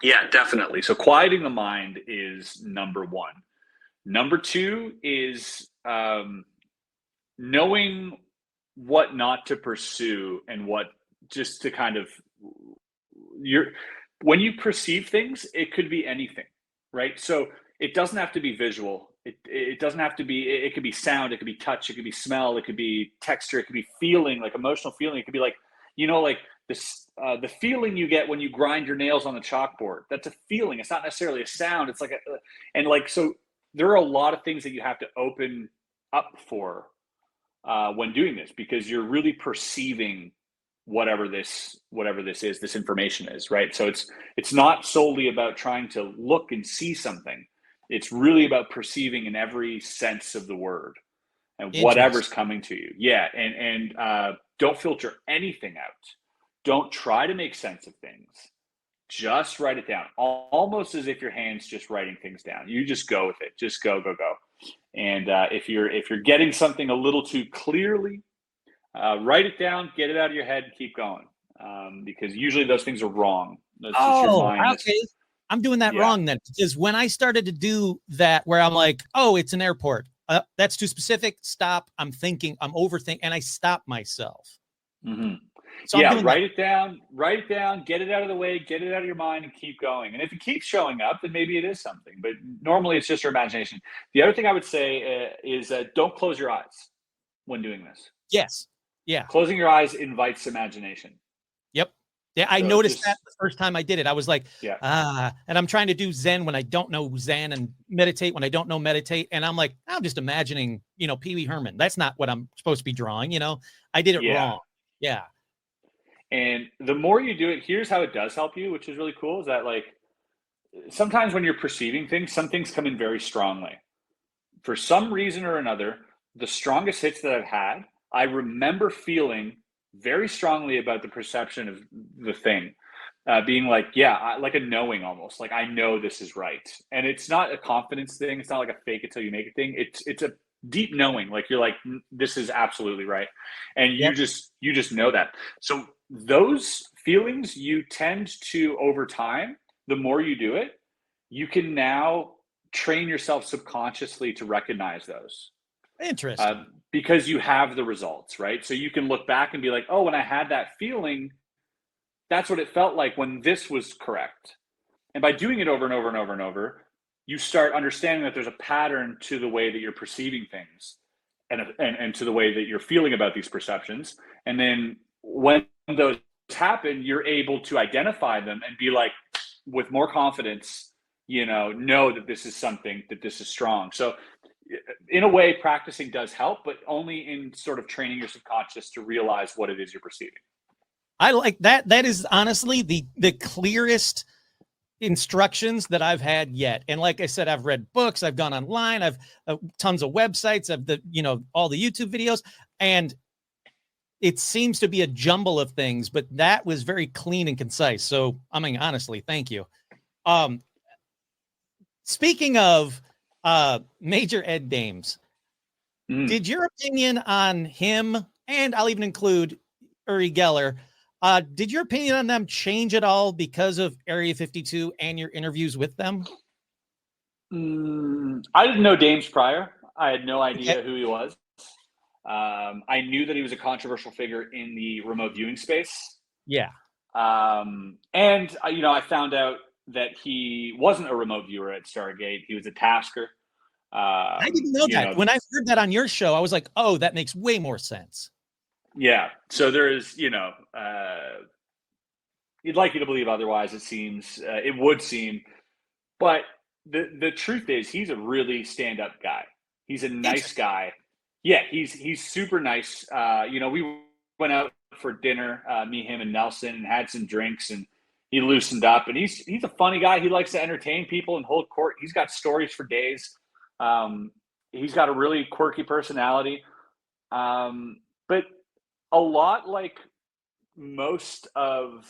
Yeah, definitely. So quieting the mind is number 1. Number 2 is knowing what not to pursue and what just to kind of when you perceive things, it could be anything, right? So it doesn't have to be visual. It doesn't have to be, it could be sound, it could be touch, it could be smell, it could be texture, it could be feeling, like emotional feeling. It could be like, like this, the feeling you get when you grind your nails on the chalkboard. That's a feeling. It's not necessarily a sound. It's like so there are a lot of things that you have to open up for when doing this, because you're really perceiving whatever this is, this information is, right? So it's not solely about trying to look and see something. It's really about perceiving in every sense of the word and whatever's coming to you. Yeah. And don't filter anything out. Don't try to make sense of things. Just write it down, almost as if your hand's just writing things down. You just go with it. Just go. And if you're getting something a little too clearly, write it down, get it out of your head, and keep going. Because usually those things are wrong. That's just your mind. Okay. I'm doing that wrong then, because when I started to do that, where I'm like, oh, it's an airport. That's too specific. Stop. I'm thinking. I'm overthinking, and I stop myself. Mm-hmm. So I'm doing write it down, get it out of the way, get it out of your mind, and keep going. And if it keeps showing up, then maybe it is something. But normally it's just your imagination. The other thing I would say is don't close your eyes when doing this. Yes. Yeah. Closing your eyes invites imagination. Yep. Yeah, I So noticed that the first time I did it. I was like, yeah. And I'm trying to do Zen when I don't know Zen, and meditate when I don't know meditate. And I'm like, I'm just imagining, Pee Wee Herman. That's not what I'm supposed to be drawing. I did it wrong. Yeah. And the more you do it, here's how it does help you, which is really cool, is that like sometimes when you're perceiving things, some things come in very strongly. For some reason or another, the strongest hits that I've had, I remember feeling very strongly about the perception of the thing, being like, like a knowing almost, like I know this is right. And it's not a confidence thing. It's not like a fake it till you make it thing. It's a deep knowing, like you're like, this is absolutely right. And you just know that. So those feelings, you tend to, over time, the more you do it, you can now train yourself subconsciously to recognize those. Interesting. Because you have the results, right? So you can look back and be like, oh, when I had that feeling, that's what it felt like when this was correct. And by doing it over and over and over and over, you start understanding that there's a pattern to the way that you're perceiving things and to the way that you're feeling about these perceptions. And then when those happen, you're able to identify them and be like, with more confidence, know that this is something, that this is strong. So in a way, practicing does help, but only in sort of training your subconscious to realize what it is you're perceiving. I like that. That is honestly the clearest instructions that I've had yet. And like I said, I've read books, I've gone online, I've tons of websites, I've all the YouTube videos, and it seems to be a jumble of things, but that was very clean and concise. So, I mean, honestly, thank you. Speaking of Major Ed Dames, did your opinion on him, and I'll even include Uri Geller, did your opinion on them change at all because of Area 52 and your interviews with them? I didn't know Dames prior. I had no idea who he was. I knew that he was a controversial figure in the remote viewing space. Yeah. And, I found out that he wasn't a remote viewer at Stargate. He was a tasker. I didn't know that. When I heard that on your show, I was like, oh, that makes way more sense. Yeah. So there is, you'd like you to believe otherwise, it seems. It would seem. But the truth is, he's a really stand-up guy. He's a nice guy. Yeah, he's super nice. We went out for dinner, me, him, and Nelson, and had some drinks, and he loosened up. And he's a funny guy. He likes to entertain people and hold court. He's got stories for days. He's got a really quirky personality. But a lot like most of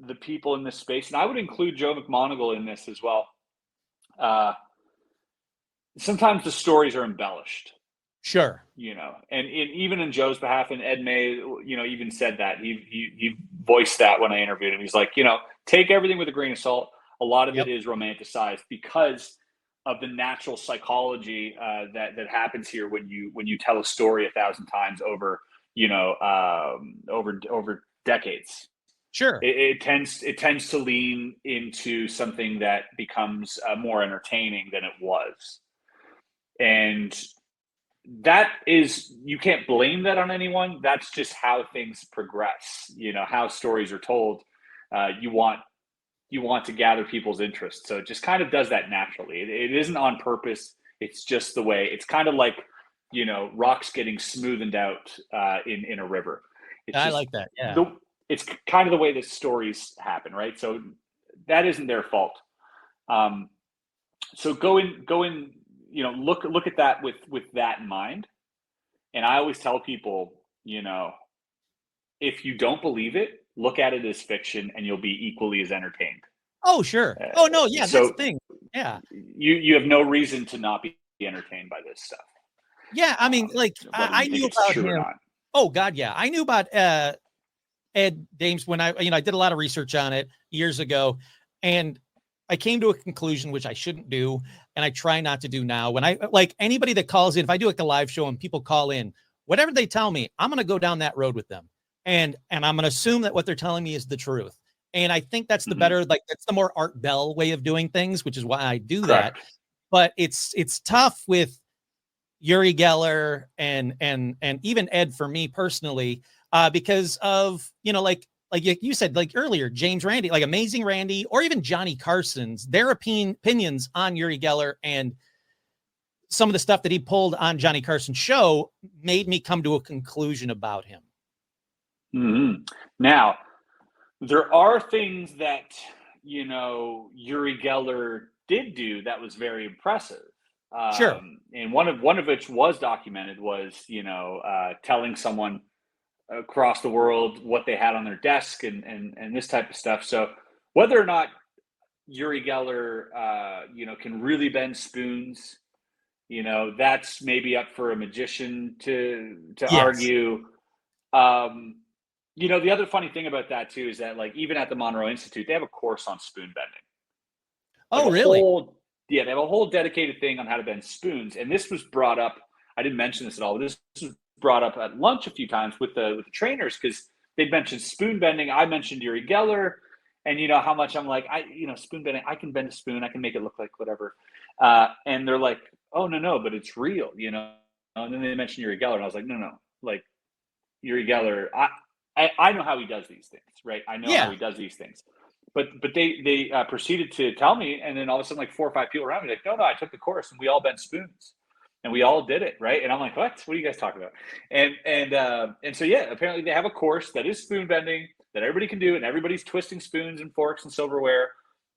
the people in this space, and I would include Joe McMoneagle in this as well, sometimes the stories are embellished. Sure. And even in Joe's behalf, and Ed May, even said that. He voiced that when I interviewed him. He's like, take everything with a grain of salt. A lot of it is romanticized because of the natural psychology that happens here when you tell a story 1,000 times over, over decades. Sure. It tends to lean into something that becomes more entertaining than it was. And that is, you can't blame that on anyone. That's just how things progress, how stories are told. You want to gather people's interest. So it just kind of does that naturally. It isn't on purpose. It's just the way. It's kind of like, rocks getting smoothened out in a river. I like that. Yeah. It's kind of the way the stories happen, right? So that isn't their fault. So go in, look at that with that in mind. And I always tell people, if you don't believe it, look at it as fiction and you'll be equally as entertained. Oh, sure. Oh, no. Yeah. So that's the thing. Yeah. You have no reason to not be entertained by this stuff. Yeah. I mean, I knew about him. Oh God. Yeah. I knew about, Ed Dames when I did a lot of research on it years ago, and I came to a conclusion, which I shouldn't do. And I try not to do now. When I like anybody that calls in, if I do like a live show and people call in, whatever they tell me, I'm going to go down that road with them. and I'm going to assume that what they're telling me is the truth. And I think that's the better, like that's the more Art Bell way of doing things, which is why I do that. But it's tough with Uri Geller and even Ed for me personally, because of, you know, like you said, like earlier, James Randi, like Amazing Randy, or even Johnny Carson's, their opinions on Uri Geller and some of the stuff that he pulled on Johnny Carson's show made me come to a conclusion about him. Now, there are things that, you know, Uri Geller did do that was very impressive. Sure. And one of which was documented was, you know, telling someone across the world what they had on their desk and this type of stuff. So whether or not Uri Geller, you know, can really bend spoons, you know, that's maybe up for a magician to argue. You know, the other funny thing about that too is that, like, even at the Monroe Institute, they have a course on spoon bending. Oh, really? They have a whole dedicated thing on how to bend spoons. And this was brought up. I didn't mention this at all. This was brought up at lunch a few times with the trainers, because they'd mentioned spoon bending. I mentioned Uri Geller, and you know how much I'm like, spoon bending. I can bend a spoon. I can make it look like whatever. And they're like, oh no, but it's real, you know. And then they mentioned Uri Geller, and I was like, no, like Uri Geller. I know how he does these things, right? I know how he does these things. But they proceeded to tell me, and then all of a sudden, like 4 or 5 people around me, like, no, I took the course, and we all bent spoons, and we all did it, right? And I'm like, what are you guys talking about? And so yeah, apparently they have a course that is spoon bending that everybody can do, and everybody's twisting spoons and forks and silverware.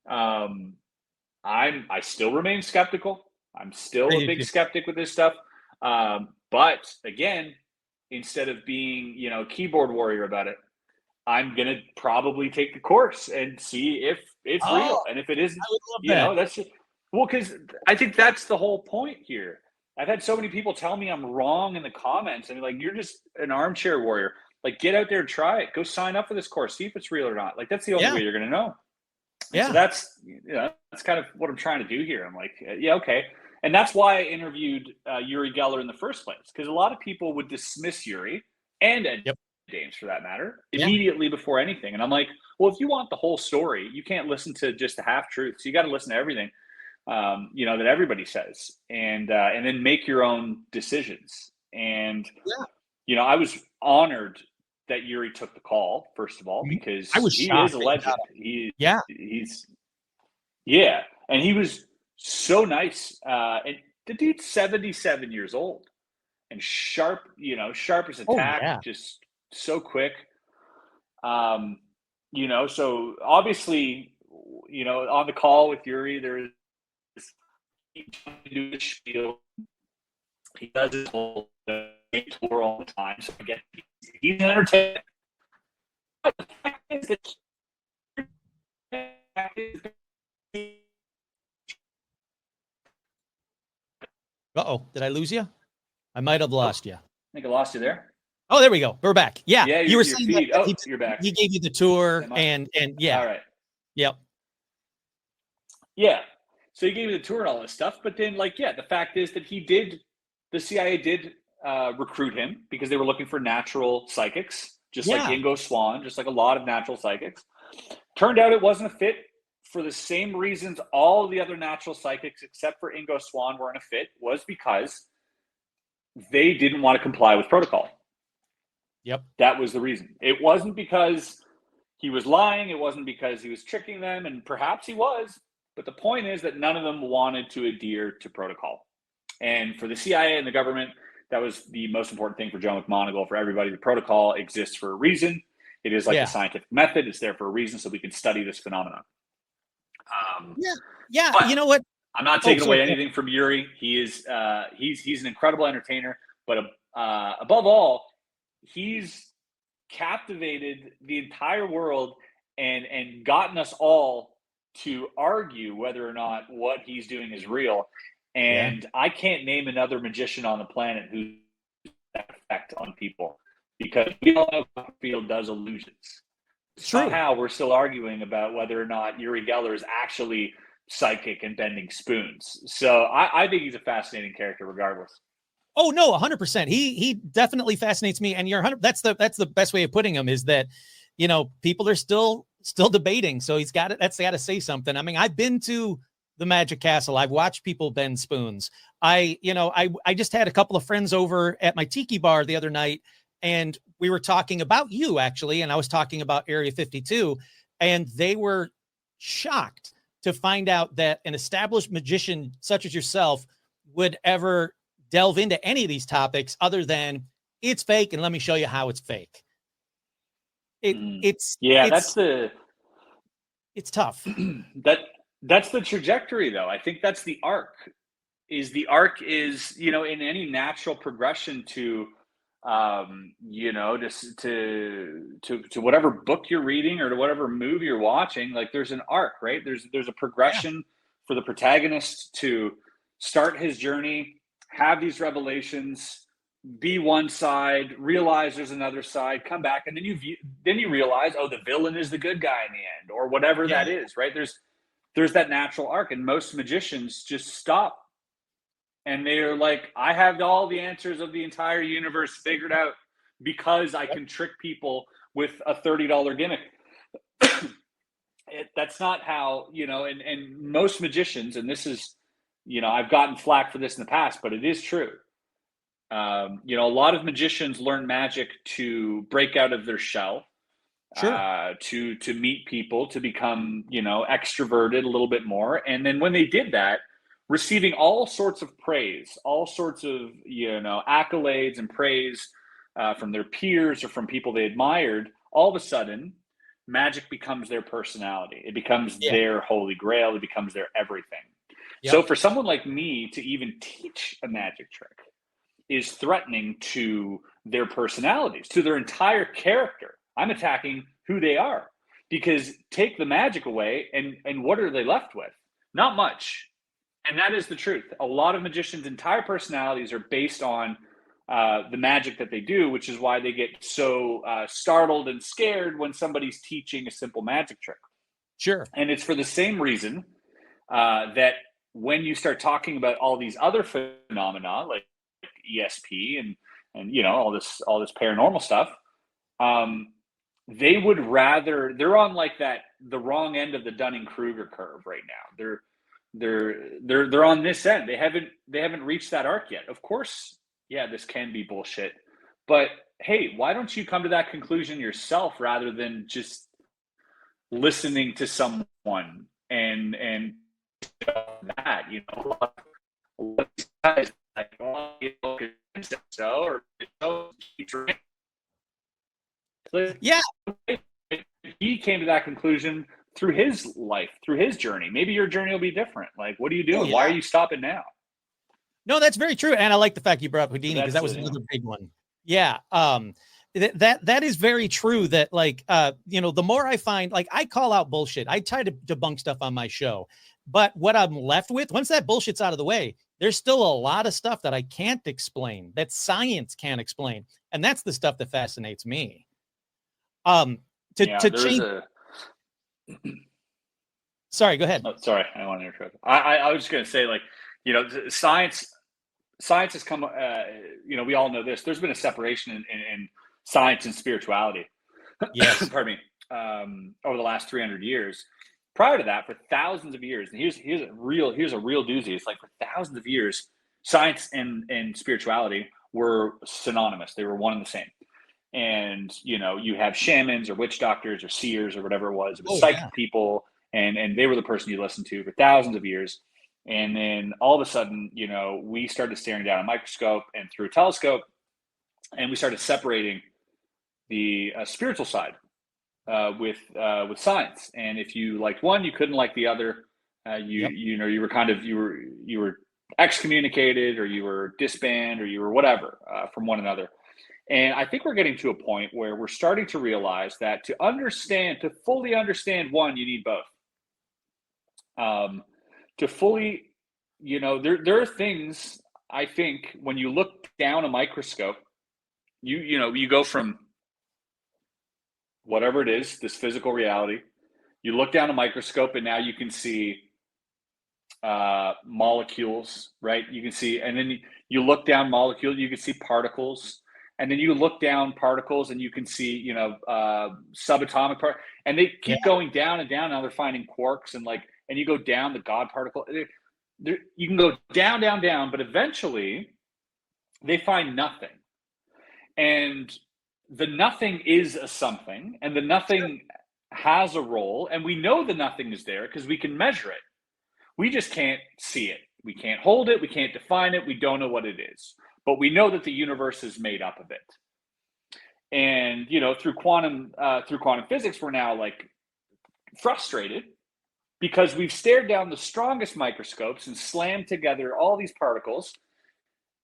I still remain skeptical. I'm still a big skeptic with this stuff. But again, instead of being, you know, keyboard warrior about it, I'm going to probably take the course and see if it's real. And if it isn't, you know, that's just, well, because I think that's the whole point here. I've had so many people tell me I'm wrong in the comments, and like, you're just an armchair warrior. Like, get out there and try it. Go sign up for this course. See if it's real or not. Like, that's the only way you're going to know. So that's, you know, that's kind of what I'm trying to do here. I'm like, yeah, okay. And that's why I interviewed Uri Geller in the first place, because a lot of people would dismiss Uri and Ed James, for that matter, immediately before anything. And I'm like, well, if you want the whole story, you can't listen to just the half truths. You got to listen to everything, you know, that everybody says, and then make your own decisions. And you know, I was honored that Uri took the call, first of all, because he is a legend. He's and he was so nice. And the dude's 77 years old and sharp, you know, sharp as a tack, just so quick. You know, so obviously, you know, on the call with Uri, there's he do the spiel. He does his whole tour all the time. So again, he's an entertainer. Uh-oh, did I lose you? I might have lost you. I think I lost you there. Oh, there we go. We're back. Yeah, you were saying that you're back. He gave you the tour, and yeah. All right. Yep. Yeah. So he gave me the tour and all this stuff, but then, like, the fact is that the CIA did recruit him because they were looking for natural psychics, just like Ingo Swann, just like a lot of natural psychics. Turned out it wasn't a fit for the same reasons all the other natural psychics, except for Ingo Swann, weren't a fit, was because they didn't want to comply with protocol. Yep. That was the reason. It wasn't because he was lying. It wasn't because he was tricking them, and perhaps he was. But the point is that none of them wanted to adhere to protocol. And for the CIA and the government, that was the most important thing for Joe McMoneagle, for everybody. The protocol exists for a reason. It is like the scientific method. It's there for a reason, so we can study this phenomenon. You know what? I'm not taking away anything from Uri. He is he's an incredible entertainer, but above all, he's captivated the entire world and gotten us all to argue whether or not what he's doing is real. And I can't name another magician on the planet who's that effect on people, because we all know Copperfield does illusions. Somehow we're still arguing about whether or not Uri Geller is actually psychic and bending spoons. So I think he's a fascinating character regardless. Oh no, 100%. He definitely fascinates me. And you're 100. That's the best way of putting him, is that, people are still debating. So that's got to say something. I mean, I've been to the Magic Castle. I've watched people bend spoons. I just had a couple of friends over at my tiki bar the other night, and we were talking about you actually. And I was talking about Area 52, and they were shocked to find out that an established magician such as yourself would ever delve into any of these topics other than it's fake, and let me show you how it's fake. It's tough. That's the trajectory, though. I think that's the arc. The arc is, in any natural progression to to whatever book you're reading or to whatever movie you're watching, like there's an arc, right? There's a progression for the protagonist to start his journey, have these revelations, be one side, realize there's another side, come back, and then you realize, oh, the villain is the good guy in the end, or whatever that is, right? There's that natural arc, and most magicians just stop. And they're like, I have all the answers of the entire universe figured out because I can trick people with a $30 gimmick. That's not how, and most magicians, and this is, I've gotten flack for this in the past, but it is true. A lot of magicians learn magic to break out of their shell, to meet people, to become, extroverted a little bit more. And then when they did that, receiving all sorts of praise, all sorts of, accolades and praise from their peers or from people they admired, all of a sudden, magic becomes their personality. It becomes their holy grail. It becomes their everything. Yep. So for someone like me to even teach a magic trick is threatening to their personalities, to their entire character. I'm attacking who they are, because take the magic away and what are they left with? Not much. And that is the truth. A lot of magicians' entire personalities are based on the magic that they do, which is why they get so startled and scared when somebody's teaching a simple magic trick. Sure. And it's for the same reason that when you start talking about all these other phenomena like ESP and all this paranormal stuff, they would rather, they're on like the wrong end of the Dunning-Kruger curve right now. They're on this end. They haven't reached that arc yet. Of course, this can be bullshit, but hey, why don't you come to that conclusion yourself rather than just listening to someone and that, a lot of guys like, oh, so or he came to that conclusion through his life, through his journey. Maybe your journey will be different. Like, what are you doing? Why are you stopping now? No, that's very true. And I like the fact you brought up Houdini, because that was another big one. Yeah. That is very true, that the more I find, like, I call out bullshit. I try to debunk stuff on my show, but what I'm left with, once that bullshit's out of the way, there's still a lot of stuff that I can't explain, that science can't explain. And that's the stuff that fascinates me. Sorry, go ahead. Oh, sorry, I don't want to interrupt. I was just going to say, science has come, we all know this. There's been a separation in science and spirituality. Yes. Pardon me. Over the last 300 years. Prior to that, for thousands of years, and here's a real doozy. It's like for thousands of years, science and spirituality were synonymous. They were one and the same. And, you have shamans or witch doctors or seers or whatever it was. It was psychic people, and they were the person you listened to for thousands of years. And then all of a sudden, we started staring down a microscope and through a telescope, and we started separating the spiritual side with science. And if you liked one, you couldn't like the other. You were excommunicated, or you were disbanded, or you were whatever from one another. And I think we're getting to a point where we're starting to realize that to fully understand one, you need both. To fully, there are things, I think, when you look down a microscope, you go from whatever it is, this physical reality, you look down a microscope, and now you can see molecules, right? You can see, and then you look down molecules, you can see particles, and then you look down particles and you can see, you know, subatomic part, and they keep going down and down. Now they're finding quarks and you go down the God particle. You can go down, down, down, but eventually they find nothing. And the nothing is a something, and the nothing has a role, and we know the nothing is there because we can measure it. We just can't see it. We can't hold it. We can't define it. We don't know what it is, but we know that the universe is made up of it. And, you know, through quantum physics, we're now like frustrated because we've stared down the strongest microscopes and slammed together all these particles,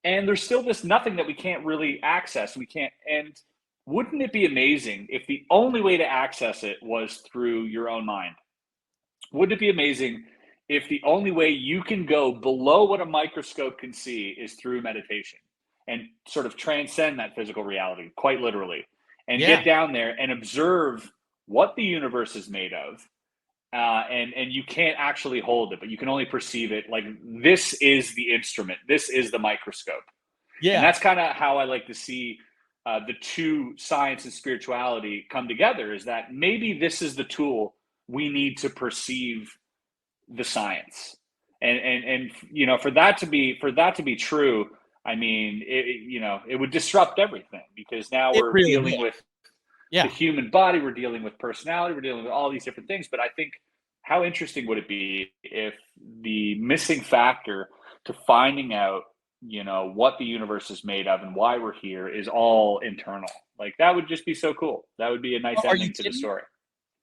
and there's still this nothing that we can't really access. And wouldn't it be amazing if the only way to access it was through your own mind? Wouldn't it be amazing if the only way you can go below what a microscope can see is through meditation and sort of transcend that physical reality, quite literally, and get down there and observe what the universe is made of? And you can't actually hold it, but you can only perceive it. Like, this is the instrument. This is the microscope. Yeah. And that's kind of how I like to see the two, science and spirituality, come together, is that maybe this is the tool we need to perceive the science. And you know, for that to be true, I mean, it would disrupt everything, because now we're really dealing with the human body, we're dealing with personality, we're dealing with all these different things. But I think, how interesting would it be if the missing factor to finding out, you know, what the universe is made of and why we're here is all internal? Like, that would just be so cool. That would be a nice ending to the story.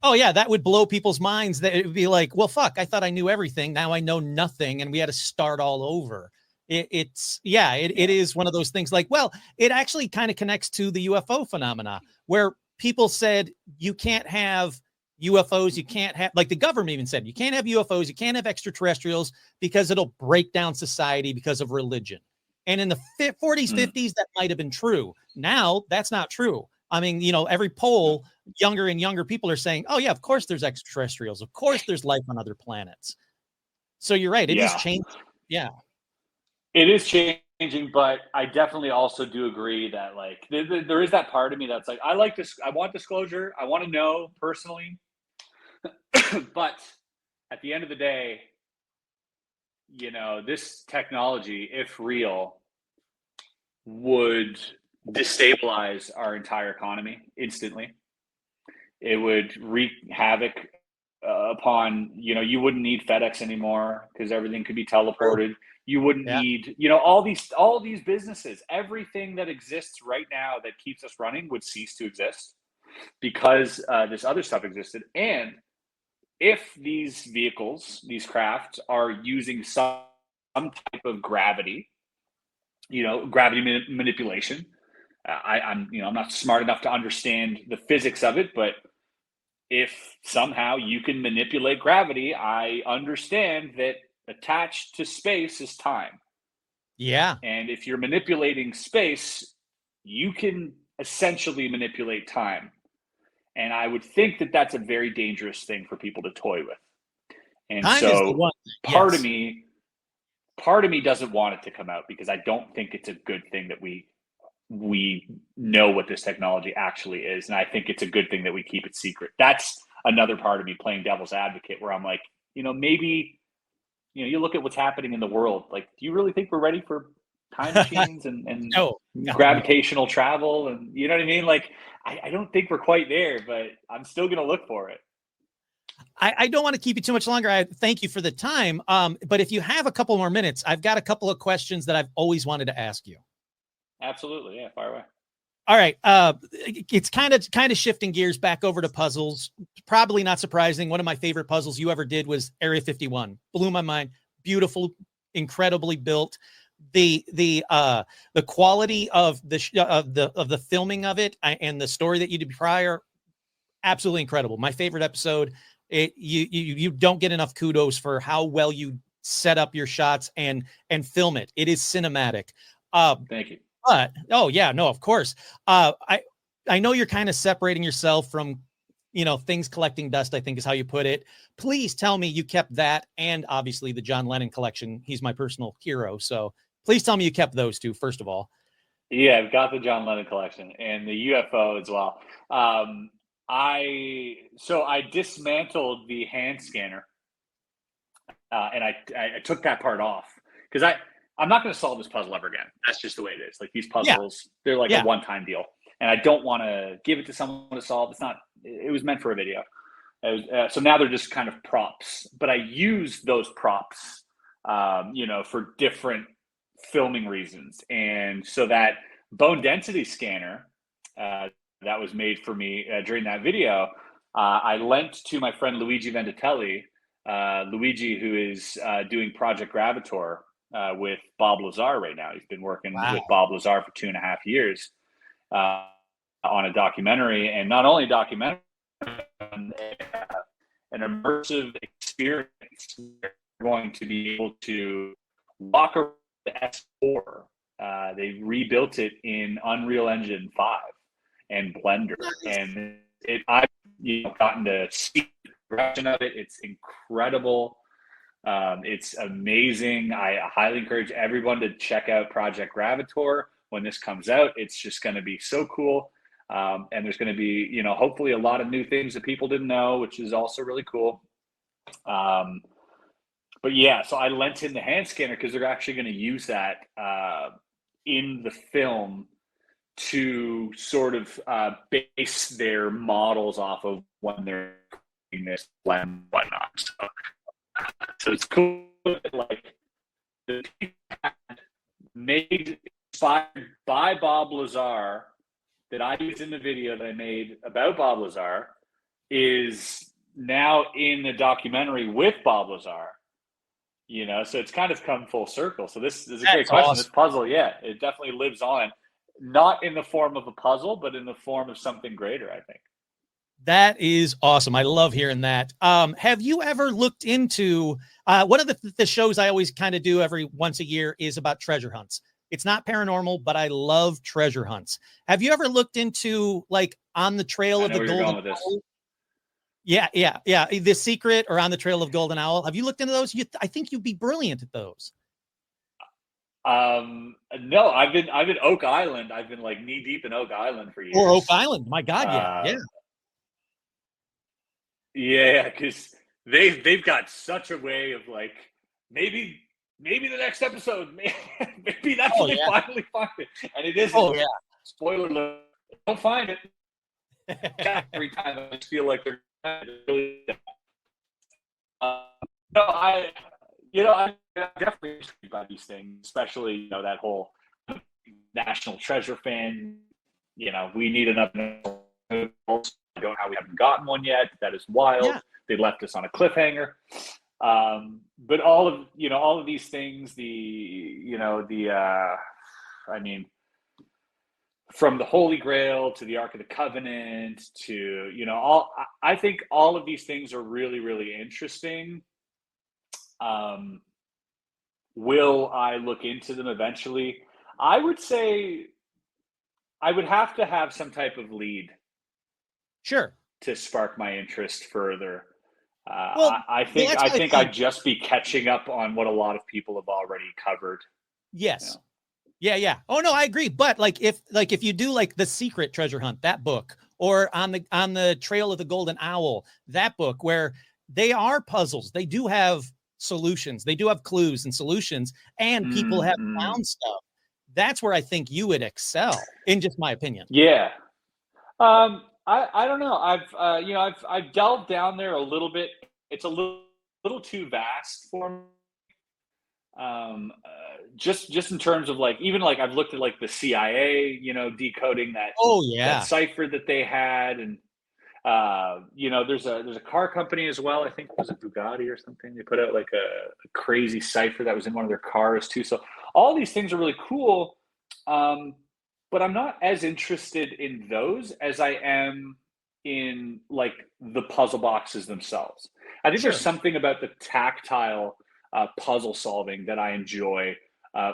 Oh yeah, that would blow people's minds. That it would be like, well, fuck, I thought I knew everything. Now I know nothing, and we had to start all over. It is one of those things. Like, well, it actually kind of connects to the UFO phenomena, where people said you can't have UFOs, you can't have, like the government even said, you can't have UFOs, you can't have extraterrestrials, because it'll break down society because of religion. And in the 40s, 50s, that might have been true. Now that's not true. I mean, you know, every poll, younger and younger people are saying, oh yeah, of course there's extraterrestrials. Of course there's life on other planets. So you're right. It is changing. Yeah. It is changing, but I definitely also do agree that, like, there is that part of me that's like, I want disclosure. I want to know personally. But at the end of the day, you know, this technology, if real, would destabilize our entire economy instantly. It would wreak havoc upon, you know, you wouldn't need FedEx anymore because everything could be teleported. You wouldn't need, you know, all these businesses, everything that exists right now that keeps us running would cease to exist, because this other stuff existed. And if these vehicles, these crafts, are using some type of gravity, you know, gravity manipulation, I'm not smart enough to understand the physics of it, but if somehow you can manipulate gravity, I understand that attached to space is time. Yeah. And if you're manipulating space, you can essentially manipulate time. And I would think that that's a very dangerous thing for people to toy with. And time so part of me doesn't want it to come out, because I don't think it's a good thing that we know what this technology actually is. And I think it's a good thing that we keep it secret. That's another part of me playing devil's advocate, where I'm like, you know, maybe, you know, you look at what's happening in the world. Like, do you really think we're ready for time machines and no. gravitational travel? And you know what I mean? Like, I don't think we're quite there, but I'm still going to look for it. I don't want to keep you too much longer. I thank you for the time. But if you have a couple more minutes, I've got a couple of questions that I've always wanted to ask you. Absolutely. Yeah. Fire away. All right. It's kind of shifting gears back over to puzzles. Probably not surprising. One of my favorite puzzles you ever did was Area 51. Blew my mind. Beautiful, incredibly built. The quality of the filming of it and the story that you did prior, absolutely incredible. My favorite episode. You don't get enough kudos for how well you set up your shots and film it. It is cinematic. Thank you. But oh yeah, no, of course. I know you're kind of separating yourself from things collecting dust, I think is how you put it. Please tell me you kept that, and obviously the John Lennon collection. He's my personal hero. So please tell me you kept those two, first of all. Yeah, I've got the John Lennon collection and the UFO as well. I dismantled the hand scanner, and I took that part off because I'm not going to solve this puzzle ever again. That's just the way it is. Like these puzzles, they're like a one-time deal, and I don't want to give it to someone to solve. It was meant for a video. So now they're just kind of props, but I use those props, for different filming reasons. And so that bone density scanner that was made for me during that video, I lent to my friend Luigi Venditelli. Luigi, who is doing Project Gravator with Bob Lazar right now. He's been working with Bob Lazar for 2.5 years on a documentary, and not only a documentary, an immersive experience. You're going to be able to walk around the S4. They rebuilt it in Unreal Engine 5 and Blender, and I've gotten to see the progression of it. It's incredible. It's amazing. I highly encourage everyone to check out Project Gravator when this comes out. It's just going to be so cool. And there's going to be, hopefully a lot of new things that people didn't know, which is also really cool. But yeah, so I lent in the hand scanner because they're actually going to use that in the film to sort of base their models off of when they're doing this and whatnot. So it's cool that, like, the people made inspired by Bob Lazar that I used in the video that I made about Bob Lazar is now in the documentary with Bob Lazar. So it's kind of come full circle. So this is a great question. Awesome. This puzzle, it definitely lives on, not in the form of a puzzle, but in the form of something greater, I think. That is awesome. I love hearing that. Have you ever looked into one of the shows I always kind of do every once a year is about treasure hunts. It's not paranormal, but I love treasure hunts. Have you ever looked into like On the Trail of the Golden Owl? Yeah. The Secret or On the Trail of Golden Owl. Have you looked into those? I think you'd be brilliant at those. No, I've been Oak Island. I've been like knee deep in Oak Island for years. Or Oak Island. My God. Yeah. Yeah. Because they've got such a way of like, maybe the next episode, maybe that's when they finally find it. And it isn't. Oh, yeah. Spoiler alert. Don't find it. Every time I feel like they're really I'm definitely intrigued by these things, especially, that whole national treasure fan. We need another. I don't know how we haven't gotten one yet. That is wild. Yeah. They left us on a cliffhanger. But all of these things, from the Holy Grail to the Ark of the Covenant to, I think all of these things are really, really interesting. Will I look into them eventually? I would say I would have to have some type of lead. Sure. To spark my interest further. I think I'd just be catching up on what a lot of people have already covered. Yes. Yeah. Oh no, I agree. But if you do like The Secret Treasure Hunt, that book, or on the Trail of the Golden Owl, that book, where they are puzzles, they do have solutions, they do have clues and solutions, and people have found stuff. That's where I think you would excel, in just my opinion. Yeah. I don't know. I've delved down there a little bit. It's a little too vast for me. Just in terms of even I've looked at the CIA, decoding that that cipher that they had, and there's a car company as well. I think was it Bugatti or something. They put out a crazy cipher that was in one of their cars too. So all these things are really cool. But I'm not as interested in those as I am in the puzzle boxes themselves. I think there's something about the tactile puzzle solving that I enjoy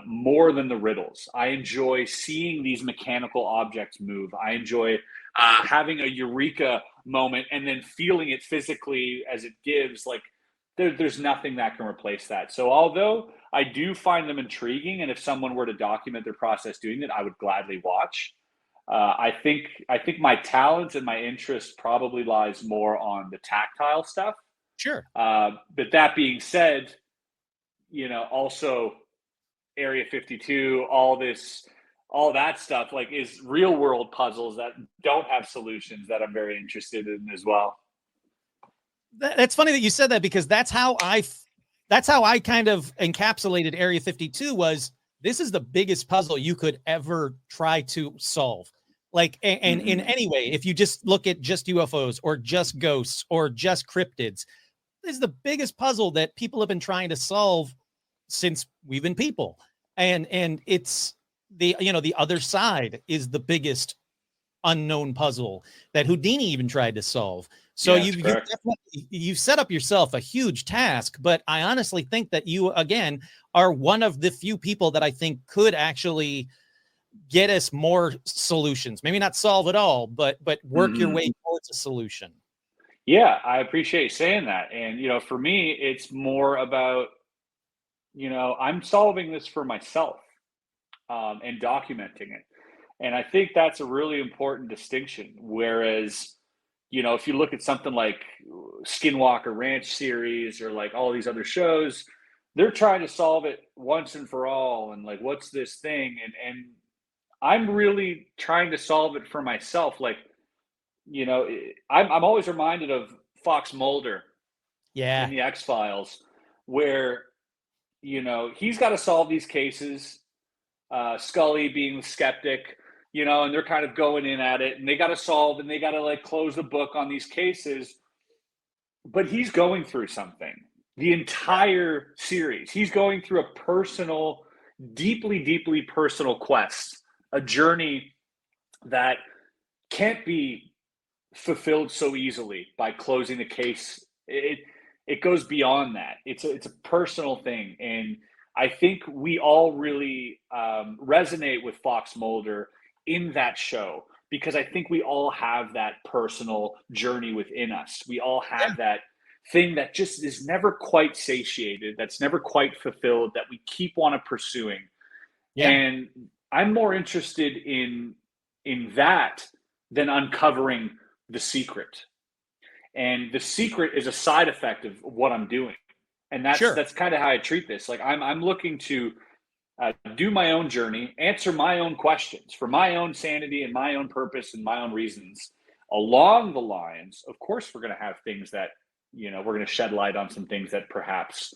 more than the riddles. I enjoy seeing these mechanical objects move. I enjoy having a eureka moment and then feeling it physically as it gives, like there's nothing that can replace that. So although I do find them intriguing, and if someone were to document their process doing it, I would gladly watch. I think my talent and my interest probably lies more on the tactile stuff. Sure. But that being said, also Area 52, all that stuff, like, is real world puzzles that don't have solutions that I'm very interested in as well. That's funny that you said that, because that's how I kind of encapsulated Area 52. Was this is the biggest puzzle you could ever try to solve. Like, and in any way, if you just look at just UFOs or just ghosts or just cryptids, this is the biggest puzzle that people have been trying to solve since we've been people. And it's the other side is the biggest unknown puzzle that Houdini even tried to solve. So you've set up yourself a huge task, but I honestly think that you, again, are one of the few people that I think could actually get us more solutions. Maybe not solve it all, but work your way towards a solution. Yeah, I appreciate you saying that. And, for me, it's more about, I'm solving this for myself, and documenting it. And I think that's a really important distinction. Whereas, if you look at something like Skinwalker Ranch series or like all these other shows, they're trying to solve it once and for all. And like, what's this thing? And I'm really trying to solve it for myself. Like, I'm always reminded of Fox Mulder in the X-Files, where, he's got to solve these cases, Scully being the skeptic, and they're kind of going in at it, and they got to solve, and they got to like close the book on these cases. But he's going through something the entire series. He's going through a personal, deeply, deeply personal quest, a journey that can't be fulfilled so easily by closing the case. It goes beyond that. It's a personal thing. And I think we all really resonate with Fox Mulder in that show, because I think we all have that personal journey within us. We all have that thing that just is never quite satiated, that's never quite fulfilled, that we keep on pursuing. And I'm more interested in that than uncovering the secret. And the secret is a side effect of what I'm doing. And that's kind of how I treat this. Like, I'm looking to do my own journey, answer my own questions for my own sanity and my own purpose and my own reasons. Along the lines, of course, we're going to have things that, we're going to shed light on some things that perhaps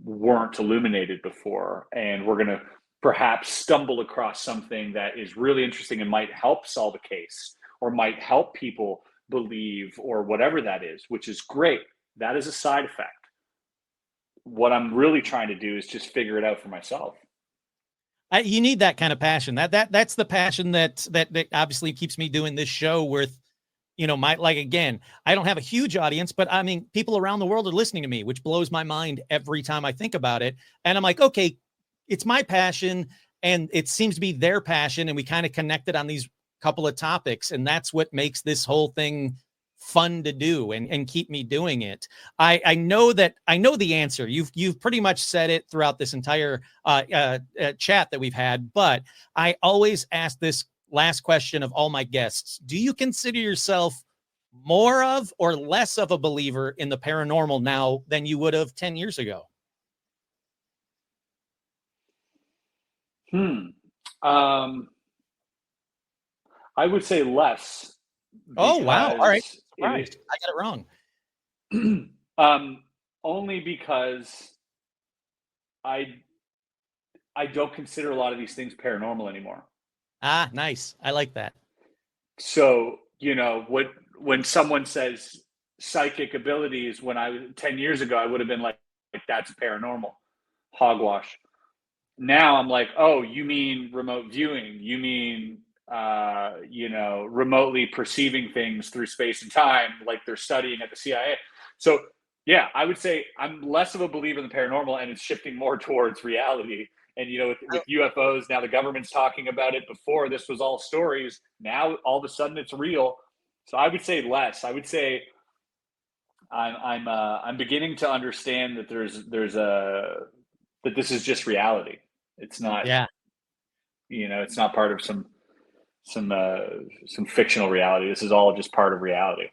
weren't illuminated before. And we're going to perhaps stumble across something that is really interesting and might help solve a case, or might help people believe, or whatever that is, which is great. That is a side effect. What I'm really trying to do is just figure it out for myself. You need that kind of passion. That's the passion that obviously keeps me doing this show with, again, I don't have a huge audience, but I mean, people around the world are listening to me, which blows my mind every time I think about it. And I'm like, okay, it's my passion and it seems to be their passion. And we kind of connected on these couple of topics. And that's what makes this whole thing fun to do and keep me doing it. I know the answer. You've pretty much said it throughout this entire chat that we've had, but I always ask this last question of all my guests. Do you consider yourself more of or less of a believer in the paranormal now than you would have 10 years ago? I would say less. Oh, wow. All right. I got it wrong. Only because I don't consider a lot of these things paranormal anymore. Ah, nice. I like that. So, when someone says psychic abilities, when I was 10 years ago, I would have been like that's paranormal, hogwash. Now I'm like, oh, you mean remote viewing? You mean remotely perceiving things through space and time, like they're studying at the CIA. So yeah, I would say I'm less of a believer in the paranormal, and it's shifting more towards reality. And with UFOs, now the government's talking about it. Before, this was all stories. Now all of a sudden it's real. So I would say less. I would say I'm beginning to understand that that this is just reality. It's not, Yeah. it's not part of some fictional reality. This is all just part of reality.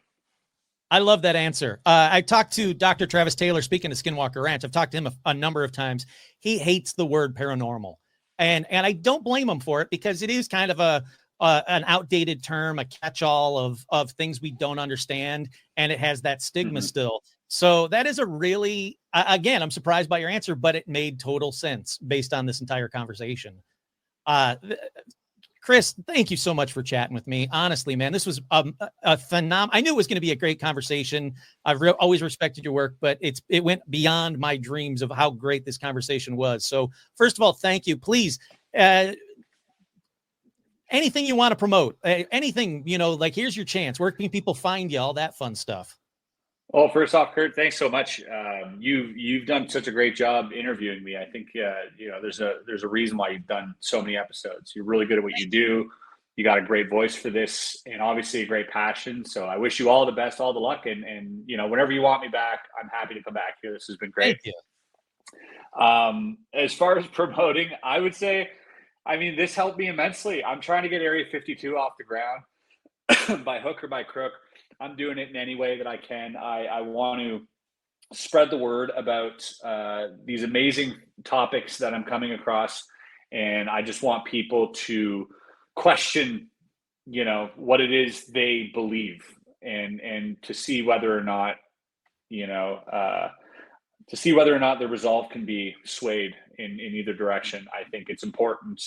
I love that answer. I talked to Dr. Travis Taylor, speaking of Skinwalker Ranch. I've talked to him a number of times. He hates the word paranormal. And I don't blame him for it, because it is kind of an outdated term, a catch-all of things we don't understand. And it has that stigma still. So that is a really, again, I'm surprised by your answer, but it made total sense based on this entire conversation. Chris, thank you so much for chatting with me. Honestly, man, this was a phenomenal. I knew it was going to be a great conversation. I've always respected your work, but it went beyond my dreams of how great this conversation was. So first of all, thank you. Please, anything you want to promote, anything, like here's your chance. Where can people find you? All that fun stuff. Well, first off, Kurt, thanks so much. You've done such a great job interviewing me. I think there's a reason why you've done so many episodes. You're really good at what you do. You got a great voice for this, and obviously a great passion. So I wish you all the best, all the luck, and whenever you want me back, I'm happy to come back here. This has been great. Thank you. As far as promoting, I would say, this helped me immensely. I'm trying to get Area 52 off the ground by hook or by crook. I'm doing it in any way that I can. I want to spread the word about these amazing topics that I'm coming across. And I just want people to question, what it is they believe, and to see whether or not, the resolve can be swayed in either direction. I think it's important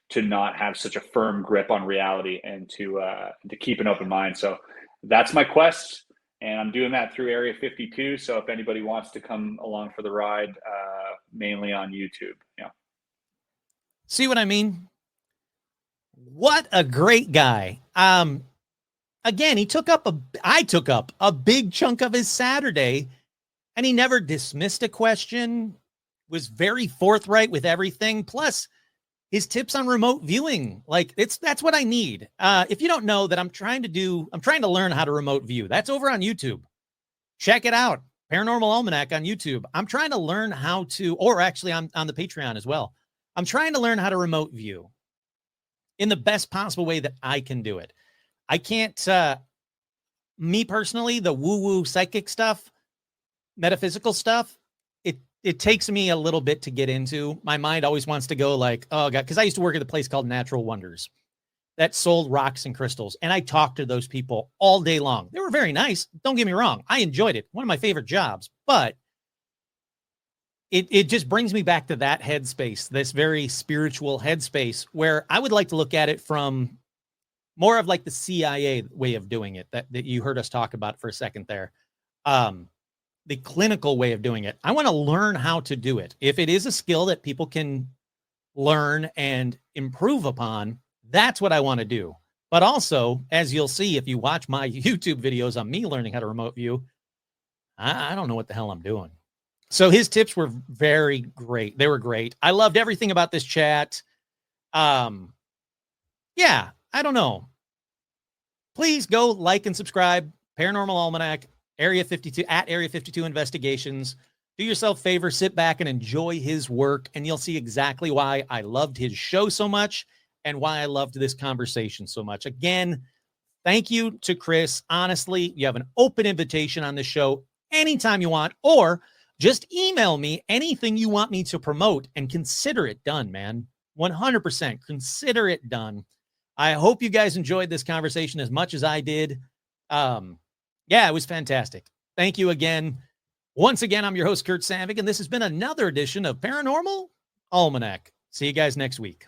to not have such a firm grip on reality, and to keep an open mind. So that's my quest, and I'm doing that through Area 52. So if anybody wants to come along for the ride, mainly on YouTube. Yeah. See what I mean? What a great guy. Again, I took up a big chunk of his Saturday, and he never dismissed a question, was very forthright with everything. Plus, his tips on remote viewing, that's what I need. If you don't know that I'm trying to learn how to remote view. That's over on YouTube. Check it out. Paranormal Almanac on YouTube. I'm trying to learn how to, or actually on the Patreon as well. I'm trying to learn how to remote view in the best possible way that I can do it. I can't, me personally, the woo-woo psychic stuff, metaphysical stuff, it takes me a little bit to get into. My mind always wants to go like, oh God, because I used to work at a place called Natural Wonders that sold rocks and crystals. And I talked to those people all day long. They were very nice. Don't get me wrong. I enjoyed it. One of my favorite jobs, but it just brings me back to that headspace, this very spiritual headspace, where I would like to look at it from more of like the CIA way of doing it that you heard us talk about for a second there. The clinical way of doing it. I want to learn how to do it. If it is a skill that people can learn and improve upon, that's what I want to do. But also, as you'll see, if you watch my YouTube videos on me learning how to remote view, I don't know what the hell I'm doing. So his tips were very great. They were great. I loved everything about this chat. Yeah, I don't know. Please go like and subscribe. Paranormal Almanac. Area 52 at Area 52 Investigations. Do yourself a favor, sit back and enjoy his work, and you'll see exactly why I loved his show so much and why I loved this conversation so much. Again, thank you to Chris. Honestly, you have an open invitation on this show anytime you want, or just email me anything you want me to promote and consider it done, man. 100% consider it done. I hope you guys enjoyed this conversation as much as I did. Yeah, it was fantastic. Thank you again. Once again, I'm your host, Kurt Savig, and this has been another edition of Paranormal Almanac. See you guys next week.